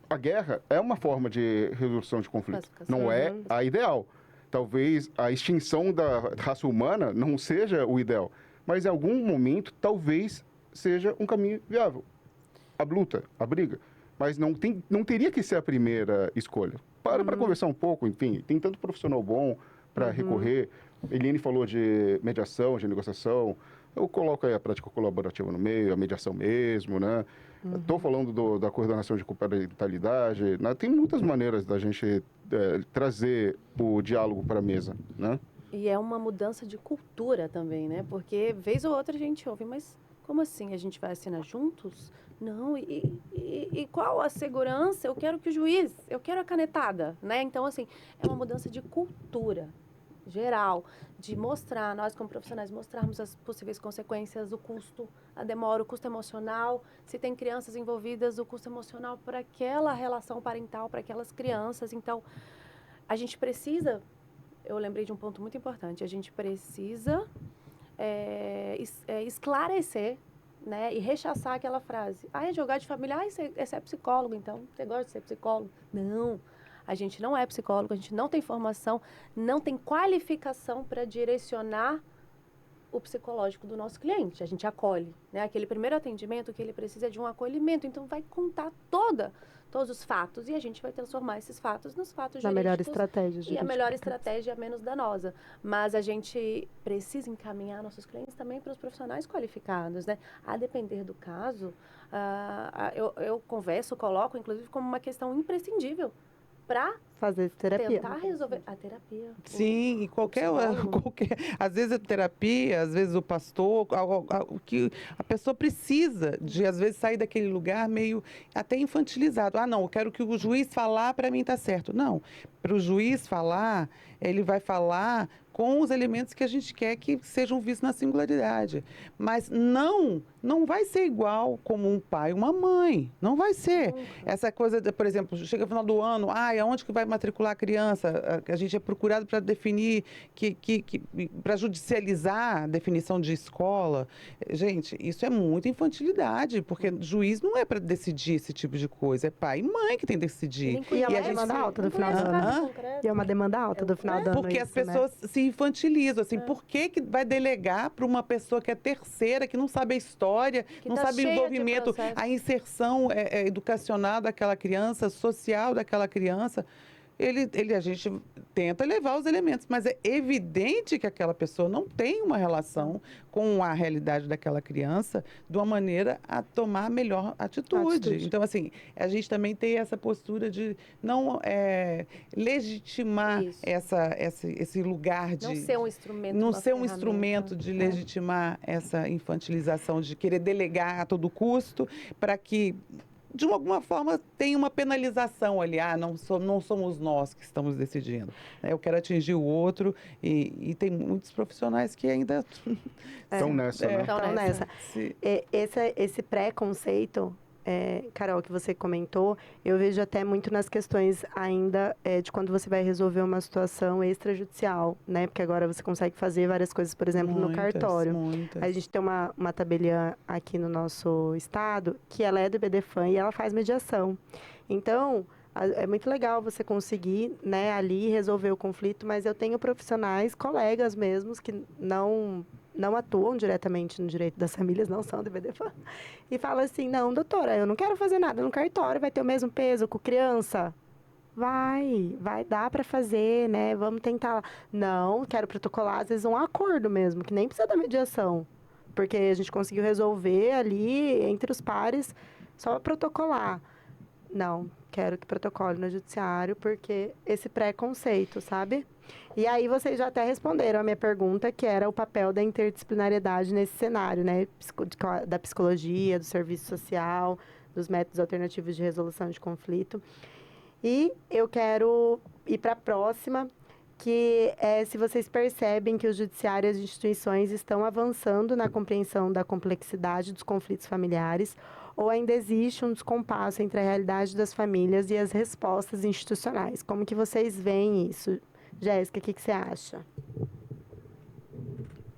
A guerra é uma forma de resolução de conflito. Não é a ideal. Talvez a extinção da raça humana não seja o ideal, mas em algum momento talvez seja um caminho viável. A luta, a briga, mas não teria que ser a primeira escolha. Para conversar um pouco, enfim, tem tanto profissional bom para recorrer. Eliane falou de mediação, de negociação. Eu coloco aí a prática colaborativa no meio, a mediação mesmo, né? Estou falando da coordenação de parentalidade, né? Tem muitas maneiras da gente trazer o diálogo para a mesa, né? E é uma mudança de cultura também, né? Porque vez ou outra a gente ouve, mas como assim? A gente vai assinar juntos? Não, e qual a segurança? Eu quero que o juiz, eu quero a canetada, né? Então, assim, é uma mudança de cultura geral, de mostrar, nós como profissionais, mostrarmos as possíveis consequências, o custo, a demora, o custo emocional, se tem crianças envolvidas, o custo emocional para aquela relação parental, para aquelas crianças. Então, a gente precisa, eu lembrei de um ponto muito importante, a gente precisa esclarecer, né, e rechaçar aquela frase, é advogado de família, você é psicólogo, então, você gosta de ser psicólogo? Não. A gente não é psicólogo, a gente não tem formação, não tem qualificação para direcionar o psicológico do nosso cliente. A gente acolhe, né? Aquele primeiro atendimento que ele precisa é de um acolhimento, então vai contar todos os fatos e a gente vai transformar esses fatos nos fatos Na melhor jurídicos. estratégia. E a melhor estratégia é menos danosa. Mas a gente precisa encaminhar nossos clientes também para os profissionais qualificados, né? A depender do caso, eu converso, coloco, inclusive, como uma questão imprescindível para fazer terapia. Tentar resolver a terapia. Sim, e qualquer, às vezes a terapia, às vezes o pastor, o que a pessoa precisa de, às vezes, sair daquele lugar meio até infantilizado. Não, eu quero que o juiz falar, para mim tá certo. Não, para o juiz falar, ele vai falar com os elementos que a gente quer que sejam vistos na singularidade. Mas não vai ser igual como um pai e uma mãe. Não vai ser. Essa coisa, por exemplo, chega no final do ano, aonde que vai matricular a criança? A gente é procurado para definir, para judicializar a definição de escola. Gente, isso é muita infantilidade, porque juiz não é para decidir esse tipo de coisa. É pai e mãe que tem que decidir. E é uma demanda alta do final do ano. E é uma demanda alta do final do ano. Porque as pessoas se infantilizam, assim, por que vai delegar para uma pessoa que é terceira, que não sabe a história, que não sabe o envolvimento, a inserção educacional daquela criança, social daquela criança? A gente tenta levar os elementos, mas é evidente que aquela pessoa não tem uma relação com a realidade daquela criança de uma maneira a tomar a melhor atitude. Então, assim, a gente também tem essa postura de não legitimar esse lugar de... Não ser um instrumento. Não ser um instrumento de legitimar essa infantilização, de querer delegar a todo custo para que, de alguma forma, tem uma penalização ali. Não somos nós que estamos decidindo. Eu quero atingir o outro e tem muitos profissionais que ainda... Estão nessa, né? Estão nessa. Esse preconceito Carol, que você comentou, eu vejo até muito nas questões ainda de quando você vai resolver uma situação extrajudicial, né? Porque agora você consegue fazer várias coisas, por exemplo, no cartório. Muitas. A gente tem uma tabeliã aqui no nosso estado que ela é do IBDFAM e ela faz mediação. Então, é muito legal você conseguir, né, ali resolver o conflito, mas eu tenho profissionais, colegas mesmos, que não atuam diretamente no direito das famílias, não são do IBDFAM, e falam assim, não, doutora, eu não quero fazer nada no cartório, vai ter o mesmo peso com criança? Vai dar para fazer, né? Vamos tentar lá. Não, quero protocolar, às vezes, um acordo mesmo, que nem precisa da mediação. Porque a gente conseguiu resolver ali, entre os pares, só protocolar. Não, quero que protocole no judiciário, porque esse preconceito, sabe? E aí vocês já até responderam a minha pergunta, que era o papel da interdisciplinariedade nesse cenário, né? Da psicologia, do serviço social, dos métodos alternativos de resolução de conflito. E eu quero ir para a próxima, que é se vocês percebem que o judiciário e as instituições estão avançando na compreensão da complexidade dos conflitos familiares ou ainda existe um descompasso entre a realidade das famílias e as respostas institucionais. Como que vocês veem isso? Jéssica, o que você acha?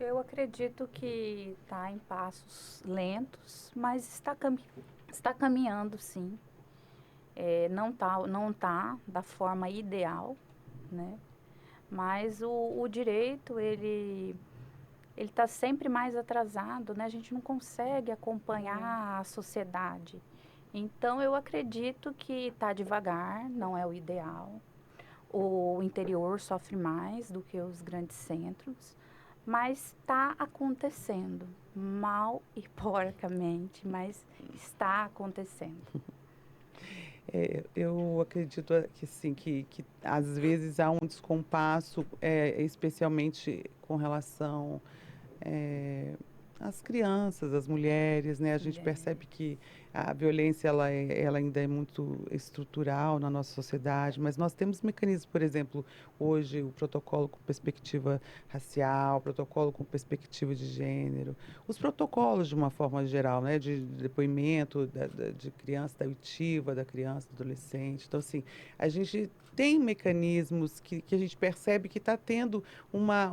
Eu acredito que está em passos lentos, mas está caminhando, sim. Não tá da forma ideal, né? Mas o direito, ele está sempre mais atrasado, né? A gente não consegue acompanhar a sociedade. Então, eu acredito que está devagar, não é o ideal. O interior sofre mais do que os grandes centros, mas está acontecendo, mal e porcamente, mas está acontecendo. Eu acredito que sim, que às vezes há um descompasso, especialmente com relação às crianças, às mulheres, né? A gente percebe que a violência ela ainda é muito estrutural na nossa sociedade, mas nós temos mecanismos, por exemplo, hoje o protocolo com perspectiva racial, protocolo com perspectiva de gênero, os protocolos de uma forma geral, né, de depoimento de criança, da oitiva da criança, do adolescente. Então, assim, a gente tem mecanismos que a gente percebe que está tendo uma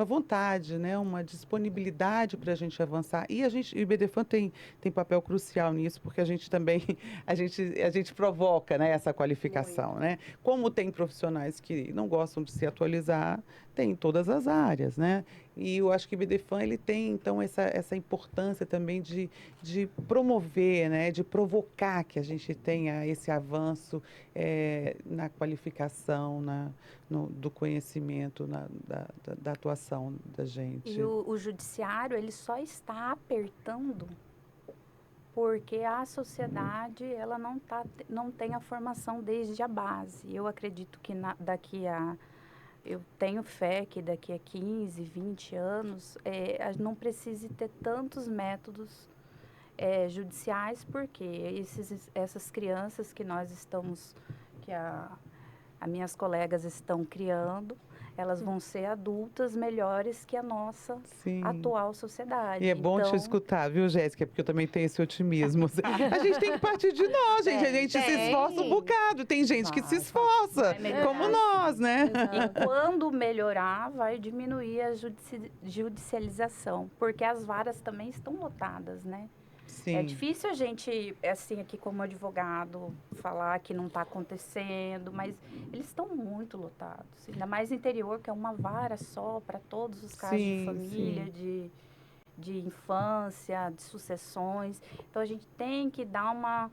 vontade, né, uma disponibilidade para a gente avançar. E o IBDFAM tem papel crucial nisso, porque a gente também, a gente provoca, né, essa qualificação, né? Como tem profissionais que não gostam de se atualizar, tem em todas as áreas, né? E eu acho que o IBDFAM, ele tem, então, essa importância também de promover, né, de provocar que a gente tenha esse avanço na qualificação, do conhecimento, da atuação da gente. E o judiciário, ele só está apertando porque a sociedade, ela não tem a formação desde a base. Eu acredito que eu tenho fé que daqui a 15, 20 anos, não precise ter tantos métodos judiciais, porque essas crianças que as minhas colegas estão criando, elas vão ser adultas melhores que a nossa atual sociedade. E é bom te escutar, viu, Jéssica? Porque eu também tenho esse otimismo. A gente tem que partir de nós, gente. A gente se esforça um bocado. Tem gente que se esforça, como nós, né? E quando melhorar, vai diminuir a judicialização, porque as varas também estão lotadas, né? Sim. É difícil a gente, assim, aqui como advogado, falar que não está acontecendo, mas eles estão muito lotados. Ainda mais interior, que é uma vara só para todos os casos de família, de infância, de sucessões. Então, a gente tem que dar uma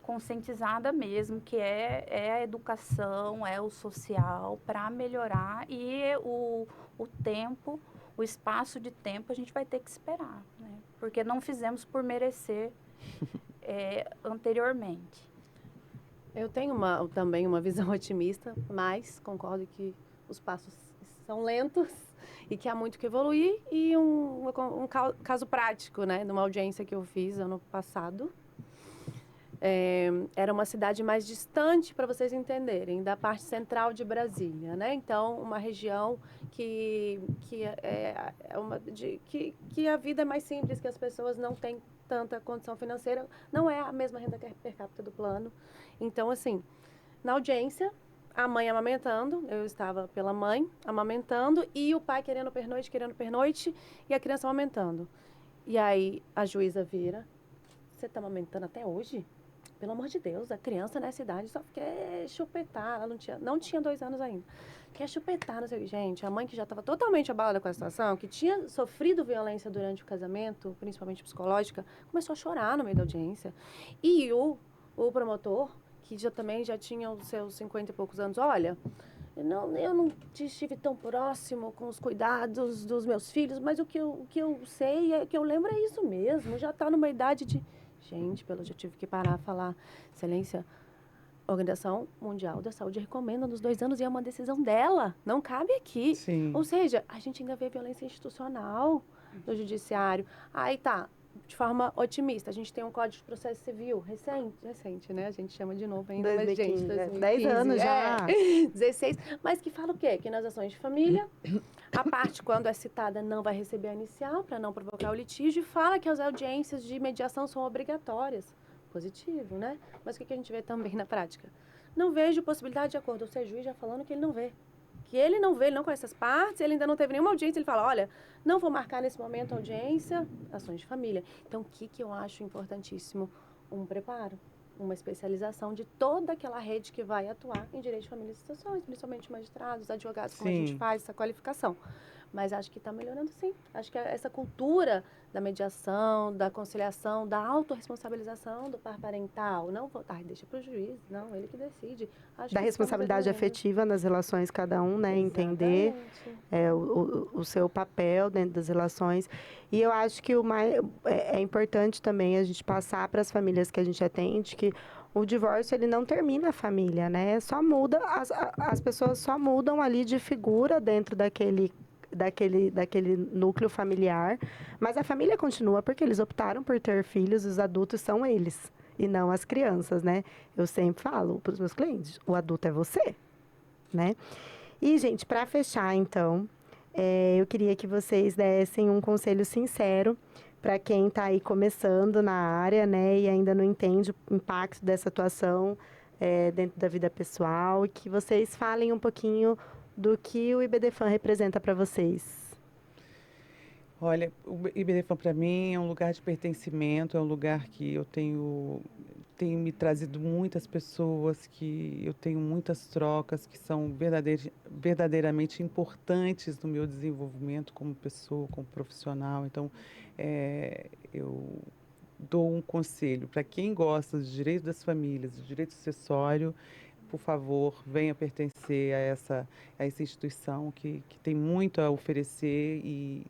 conscientizada mesmo, que é a educação, é o social, para melhorar. E o tempo, o espaço de tempo, a gente vai ter que esperar, né? Porque não fizemos por merecer anteriormente. Eu tenho também uma visão otimista, mas concordo que os passos são lentos e que há muito que evoluir. E um caso prático, né, de uma audiência que eu fiz ano passado. Era uma cidade mais distante, para vocês entenderem, da parte central de Brasília, né? Então, uma região que a vida é mais simples, que as pessoas não têm tanta condição financeira, não é a mesma renda per capita do plano. Então, assim, na audiência, a mãe amamentando, eu estava pela mãe amamentando e o pai querendo pernoite e a criança amamentando. E aí a juíza vira, você está amamentando até hoje? Pelo amor de Deus, a criança nessa idade só quer chupetar, ela não tinha 2 anos ainda. Quer chupetar, não sei o que. Gente, a mãe que já estava totalmente abalada com a situação, que tinha sofrido violência durante o casamento, principalmente psicológica, começou a chorar no meio da audiência. E o promotor, que também já tinha os seus 50 e poucos anos, olha, eu não estive tão próximo com os cuidados dos meus filhos, mas o que eu sei, o que eu lembro é isso mesmo, já está numa idade de... Gente, já tive que parar a falar, excelência, a Organização Mundial da Saúde recomenda nos 2 anos e é uma decisão dela, não cabe aqui. Sim. Ou seja, a gente ainda vê violência institucional no judiciário. Aí tá, de forma otimista, a gente tem um Código de Processo Civil recente, né? A gente chama de novo ainda, 2015, mas, gente, 10 2015, anos já. 16, mas que fala o quê? Que nas ações de família, a parte, quando é citada, não vai receber a inicial para não provocar o litígio, e fala que as audiências de mediação são obrigatórias. Positivo, né? Mas o que a gente vê também na prática? Não vejo possibilidade de acordo, ou seja, o juiz já falando que ele não vê. Que ele não vê, ele não conhece as partes, ele ainda não teve nenhuma audiência, ele fala, olha, não vou marcar nesse momento a audiência, ações de família. Então, o que eu acho importantíssimo? Um preparo, uma especialização de toda aquela rede que vai atuar em direito de família e sucessões, principalmente magistrados, advogados, como a gente faz essa qualificação. Mas acho que está melhorando sim. Acho que essa cultura da mediação, da conciliação, da autorresponsabilização do par parental, não votar, deixa para o juiz, não, ele que decide. Acho Da que responsabilidade afetiva nas relações, cada um, né? Entender o seu papel dentro das relações. E eu acho que é importante também a gente passar para as famílias que a gente atende que o divórcio, ele não termina a família, né? Só muda, as pessoas só mudam ali de figura dentro daquele núcleo familiar, mas a família continua porque eles optaram por ter filhos, os adultos são eles e não as crianças, né? Eu sempre falo para os meus clientes, o adulto é você, né? E, gente, para fechar, então, eu queria que vocês dessem um conselho sincero para quem está aí começando na área, né, e ainda não entende o impacto dessa atuação dentro da vida pessoal, e que vocês falem um pouquinho do que o IBDFAM representa para vocês. Olha, o IBDFAM para mim é um lugar de pertencimento, é um lugar que eu tenho me trazido muitas pessoas, que eu tenho muitas trocas que são verdadeiramente importantes no meu desenvolvimento como pessoa, como profissional. Então, eu dou um conselho para quem gosta do direito das famílias, do direito sucessório, por favor, venha pertencer a essa instituição que tem muito a oferecer e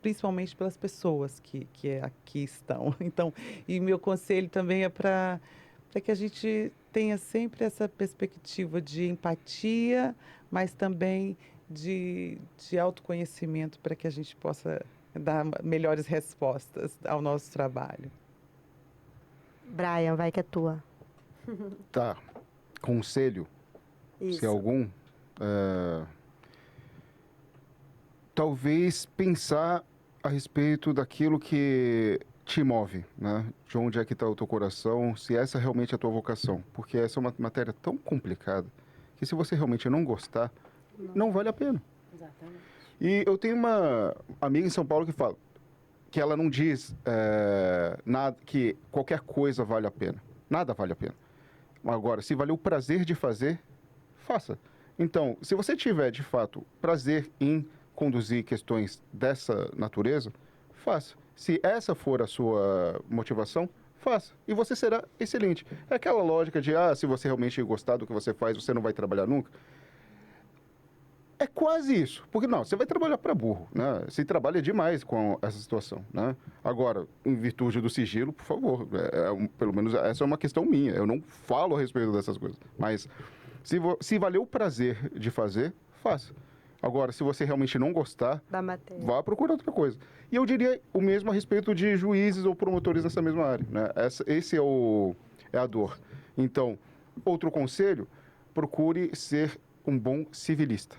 principalmente pelas pessoas que aqui estão. Então, e meu conselho também é para que a gente tenha sempre essa perspectiva de empatia, mas também de autoconhecimento para que a gente possa dar melhores respostas ao nosso trabalho. Brian, vai que é tua. Tá. Conselho, Isso. se algum, talvez pensar a respeito daquilo que te move, né? De onde é que está o teu coração, se essa realmente é a tua vocação. Porque essa é uma matéria tão complicada que se você realmente não gostar, não vale a pena. Exatamente. E eu tenho uma amiga em São Paulo que fala que ela não diz nada, que qualquer coisa vale a pena. Nada vale a pena. Agora, se valer o prazer de fazer, faça. Então, se você tiver, de fato, prazer em conduzir questões dessa natureza, faça. Se essa for a sua motivação, faça. E você será excelente. É aquela lógica de, se você realmente gostar do que você faz, você não vai trabalhar nunca. É quase isso. Porque, não, você vai trabalhar para burro, né? Você trabalha demais com essa situação, né? Agora, em virtude do sigilo, por favor, pelo menos essa é uma questão minha. Eu não falo a respeito dessas coisas. Mas, se valer o prazer de fazer, faça. Agora, se você realmente não gostar, Da matéria. vá procurar outra coisa. E eu diria o mesmo a respeito de juízes ou promotores nessa mesma área, né? Esse é a dor. Então, outro conselho, procure ser um bom civilista.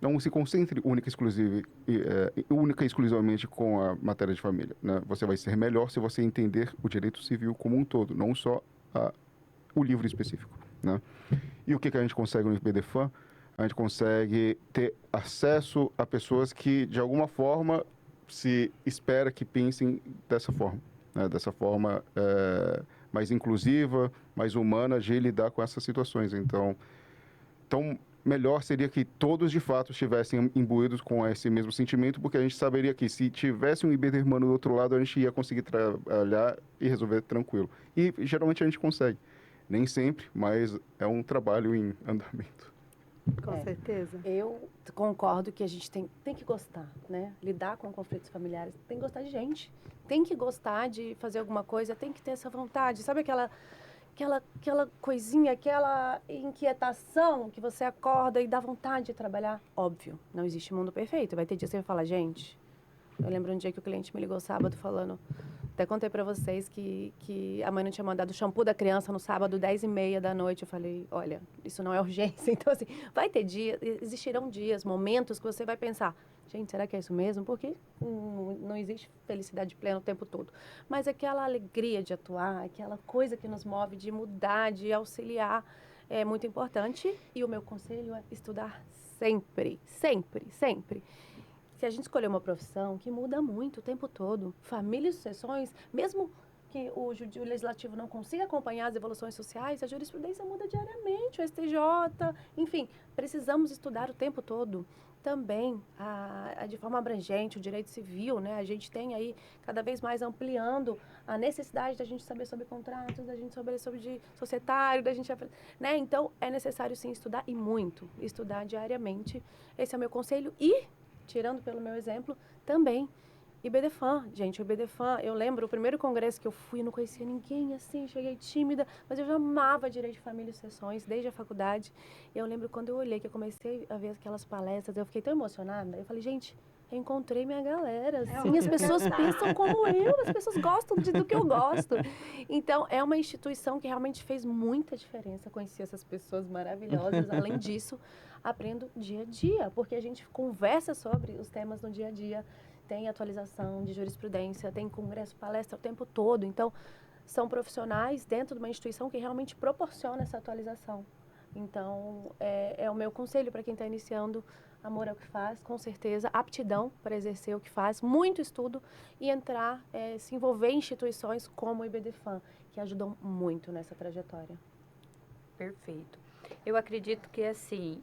não se concentre única e exclusivamente com a matéria de família, né? Você vai ser melhor se você entender o direito civil como um todo, não só o livro específico, né? E o que a gente consegue no IBDFAM? A gente consegue ter acesso a pessoas que, de alguma forma, se espera que pensem dessa forma, né? Dessa forma mais inclusiva, mais humana de lidar com essas situações. Então, melhor seria que todos, de fato, estivessem imbuídos com esse mesmo sentimento, porque a gente saberia que se tivesse um IBD-humano do outro lado, a gente ia conseguir trabalhar e resolver tranquilo. E, geralmente, a gente consegue. Nem sempre, mas é um trabalho em andamento. Com certeza. Eu concordo que a gente tem que gostar, né? Lidar com conflitos familiares, tem que gostar de gente. Tem que gostar de fazer alguma coisa, tem que ter essa vontade. Sabe aquela coisinha, aquela inquietação que você acorda e dá vontade de trabalhar? Óbvio, não existe mundo perfeito. Vai ter dia que você vai falar, gente... Eu lembro um dia que o cliente me ligou sábado falando... Até contei pra vocês que a mãe não tinha mandado o shampoo da criança no sábado, 10h30 da noite. Eu falei, olha, isso não é urgência. Então, assim, vai ter dias, existirão dias, momentos que você vai pensar, gente, será que é isso mesmo? Porque não existe felicidade plena o tempo todo. Mas aquela alegria de atuar, aquela coisa que nos move de mudar, de auxiliar, é muito importante. E o meu conselho é estudar sempre, sempre, sempre. Se a gente escolher uma profissão que muda muito o tempo todo, família e sucessões, mesmo que o legislativo não consiga acompanhar as evoluções sociais, a jurisprudência muda diariamente, o STJ, enfim, precisamos estudar o tempo todo. Também, de forma abrangente, o direito civil, né? A gente tem aí cada vez mais ampliando a necessidade da gente saber sobre contratos, da gente saber sobre societário, da gente, né? Então, é necessário sim estudar e muito, estudar diariamente. Esse é o meu conselho e tirando pelo meu exemplo, também. IBDFAM, gente, o IBDFAM, eu lembro, o primeiro congresso que eu fui, eu não conhecia ninguém, assim, cheguei tímida, mas eu já amava direito de família e sucessões, desde a faculdade. E eu lembro quando eu olhei, que eu comecei a ver aquelas palestras, eu fiquei tão emocionada, eu falei, gente, eu encontrei minha galera, assim, as pessoas pensam como eu, as pessoas gostam do que eu gosto. Então, é uma instituição que realmente fez muita diferença, conheci essas pessoas maravilhosas, além disso, aprendo dia a dia, porque a gente conversa sobre os temas no dia a dia, tem atualização de jurisprudência, tem congresso, palestra o tempo todo. Então, são profissionais dentro de uma instituição que realmente proporciona essa atualização. Então, é o meu conselho para quem está iniciando, amor ao que faz, com certeza, aptidão para exercer o que faz, muito estudo e entrar, se envolver em instituições como o IBDFAM, que ajudam muito nessa trajetória. Perfeito. Eu acredito que, assim,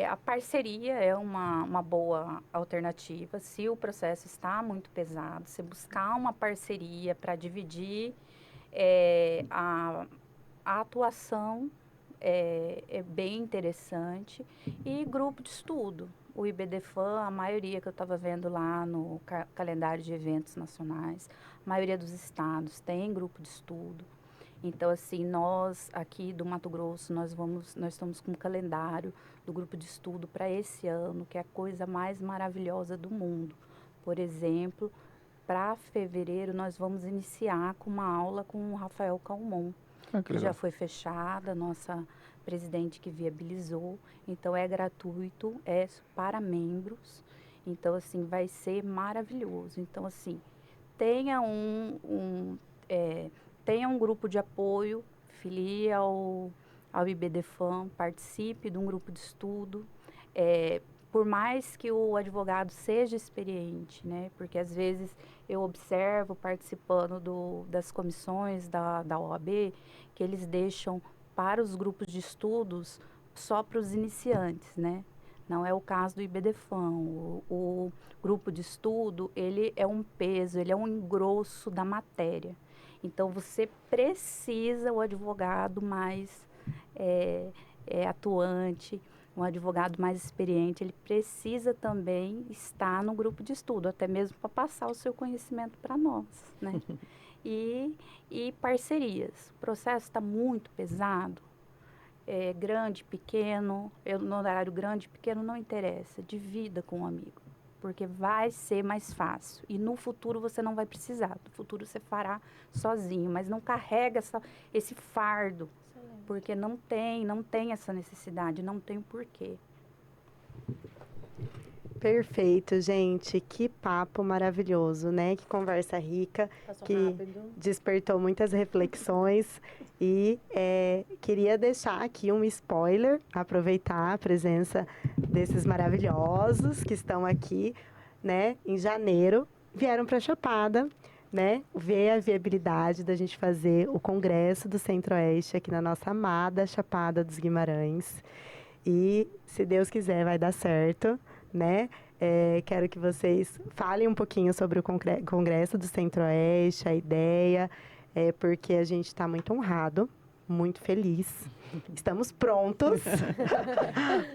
a parceria é uma boa alternativa. Se o processo está muito pesado, você buscar uma parceria para dividir a atuação é bem interessante. E grupo de estudo. O IBDFAM, a maioria que eu estava vendo lá no calendário de eventos nacionais, a maioria dos estados tem grupo de estudo. Então, assim, nós aqui do Mato Grosso, nós estamos com um calendário do grupo de estudo para esse ano, que é a coisa mais maravilhosa do mundo. Por exemplo, para fevereiro, nós vamos iniciar com uma aula com o Rafael Calmon, que já foi fechada, nossa presidente que viabilizou. Então, é gratuito, é para membros. Então, assim, vai ser maravilhoso. Então, assim, tenha tenha um grupo de apoio, filie ao IBDFAM, participe de um grupo de estudo. Por mais que o advogado seja experiente, né? Porque às vezes eu observo participando das comissões da OAB que eles deixam para os grupos de estudos só para os iniciantes, né? Não é o caso do IBDFAM. O grupo de estudo, ele é um peso, ele é um engrosso da matéria. Então, você precisa, o advogado mais atuante, um advogado mais experiente, ele precisa também estar no grupo de estudo, até mesmo para passar o seu conhecimento para nós, né? E parcerias. O processo está muito pesado, grande, pequeno, no horário grande, pequeno, não interessa, divida com um amigo. Porque vai ser mais fácil. E no futuro você não vai precisar. No futuro você fará sozinho, mas não carrega esse fardo. Excelente. Porque não tem essa necessidade, não tem o porquê. Perfeito, gente. Que papo maravilhoso, né? Que conversa rica, Passou que rápido. despertou muitas reflexões. E queria deixar aqui um spoiler, aproveitar a presença desses maravilhosos que estão aqui, né? Em janeiro, vieram para Chapada, né? Ver a viabilidade da gente fazer o Congresso do Centro-Oeste aqui na nossa amada Chapada dos Guimarães. E, se Deus quiser, vai dar certo, né? Quero que vocês falem um pouquinho sobre o Congresso do Centro-Oeste, a ideia, porque a gente está muito honrado, muito feliz. Estamos prontos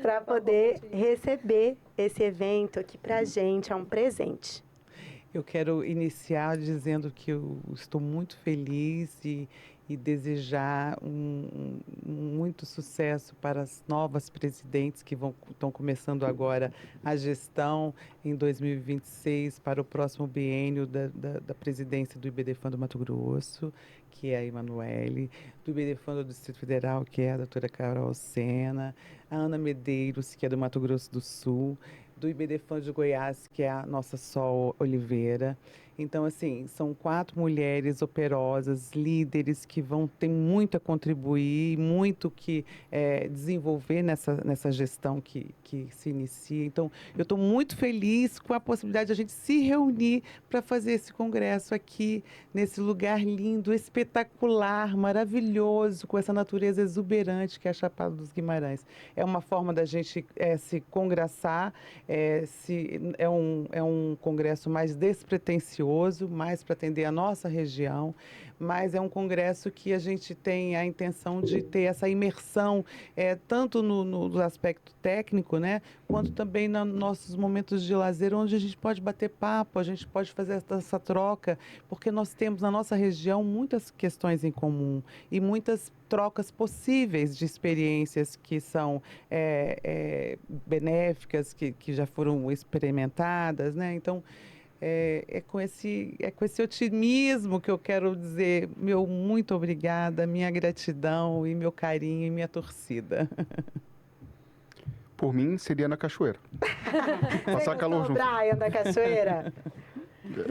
para poder receber esse evento que, para a gente, é um presente. Eu quero iniciar dizendo que eu estou muito feliz e desejar muito sucesso para as novas presidentes que estão começando agora a gestão em 2026 para o próximo biênio da presidência do IBDFAN do Mato Grosso, que é a Emanuele, do IBDFAN do Distrito Federal, que é a doutora Carol Sena, a Ana Medeiros, que é do Mato Grosso do Sul, do IBDFAN de Goiás, que é a nossa Sol Oliveira. Então, assim, são 4 mulheres operosas, líderes, que vão ter muito a contribuir, muito que desenvolver nessa gestão que se inicia. Então, eu estou muito feliz com a possibilidade de a gente se reunir para fazer esse congresso aqui, nesse lugar lindo, espetacular, maravilhoso, com essa natureza exuberante que é a Chapada dos Guimarães. É uma forma da gente se congraçar, é um congresso mais despretensioso, mais para atender a nossa região, mas é um congresso que a gente tem a intenção de ter essa imersão, tanto no aspecto técnico, né, quanto também nos nossos momentos de lazer, onde a gente pode bater papo, a gente pode fazer essa troca, porque nós temos na nossa região muitas questões em comum e muitas trocas possíveis de experiências que são benéficas, que já foram experimentadas, né? Então, é com esse otimismo que eu quero dizer meu muito obrigada, minha gratidão e meu carinho e minha torcida. Por mim, seria na cachoeira. Passar calor junto. Brian da Cachoeira.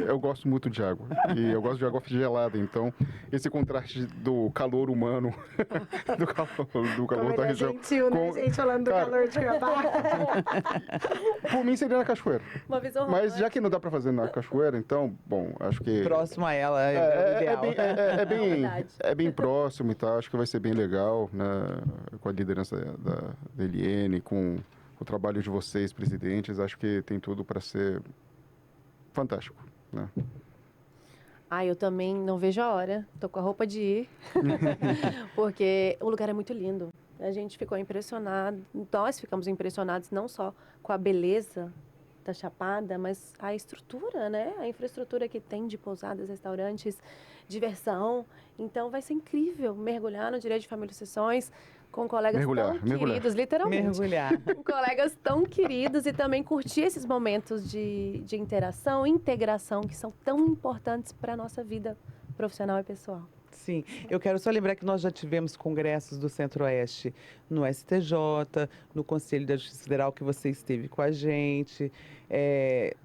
Eu gosto muito de água. E eu gosto de água gelada. Então, esse contraste do calor humano, do calor da região. Gentil, né, gente? Falando do calor de Cuiabá. Por mim, seria na cachoeira. Uma visão Mas já que não dá para fazer na cachoeira, então, bom, acho que... Próximo a ela é o ideal. É bem próximo e tal. Acho que vai ser bem legal, né? Com a liderança da Eliene, com o trabalho de vocês, presidentes. Acho que tem tudo para ser fantástico, né? Eu também não vejo a hora. Tô com a roupa de ir. Porque o lugar é muito lindo. A gente ficou impressionado. Nós ficamos impressionados não só com a beleza da Chapada, mas a estrutura, né? A infraestrutura que tem de pousadas, restaurantes, diversão. Então vai ser incrível mergulhar no Direito de Família e Sucessões com colegas tão queridos, literalmente. Mergulhar. Com colegas tão queridos e também curtir esses momentos de interação, integração, que são tão importantes para a nossa vida profissional e pessoal. Sim, eu quero só lembrar que nós já tivemos congressos do Centro-Oeste no STJ, no Conselho da Justiça Federal, que você esteve com a gente,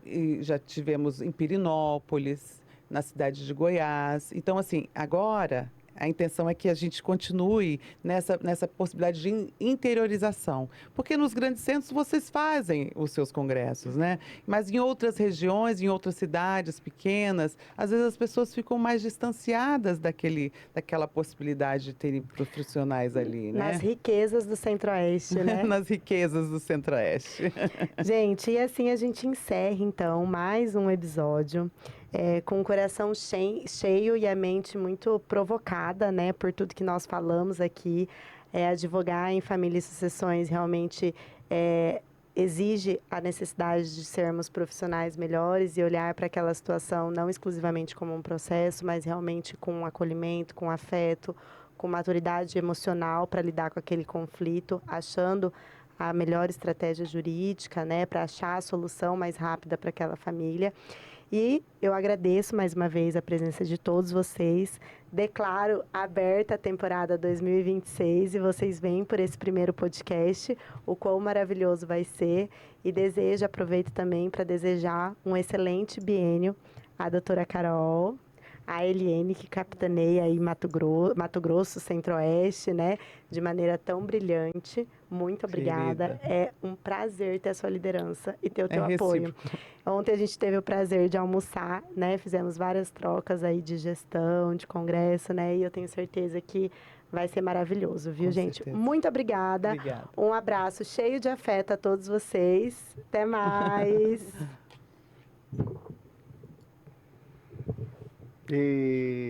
e já tivemos em Pirinópolis, na cidade de Goiás. Então, assim, agora a intenção é que a gente continue nessa possibilidade de interiorização. Porque nos grandes centros vocês fazem os seus congressos, né? Mas em outras regiões, em outras cidades pequenas, às vezes as pessoas ficam mais distanciadas daquela possibilidade de terem profissionais ali, né? Nas riquezas do Centro-Oeste, né? Nas riquezas do Centro-Oeste. Gente, e assim a gente encerra, então, mais um episódio. Com o coração cheio e a mente muito provocada, né, por tudo que nós falamos aqui. Advogar em família e sucessões realmente exige a necessidade de sermos profissionais melhores e olhar para aquela situação não exclusivamente como um processo, mas realmente com acolhimento, com afeto, com maturidade emocional para lidar com aquele conflito, achando a melhor estratégia jurídica, né, para achar a solução mais rápida para aquela família. E eu agradeço mais uma vez a presença de todos vocês. Declaro aberta a temporada 2026 e vocês vêm por esse primeiro podcast, o quão maravilhoso vai ser. E aproveito também para desejar um excelente biênio à doutora Carol, a Eliene, que capitaneia aí Mato Grosso, Centro-Oeste, né? De maneira tão brilhante. Muito obrigada. Querida. É um prazer ter a sua liderança e ter o teu apoio. recíproco. Ontem a gente teve o prazer de almoçar, né? Fizemos várias trocas aí de gestão, de congresso, né? E eu tenho certeza que vai ser maravilhoso, viu, Com gente? certeza. Muito obrigada. Obrigado. Um abraço cheio de afeto a todos vocês. Até mais. E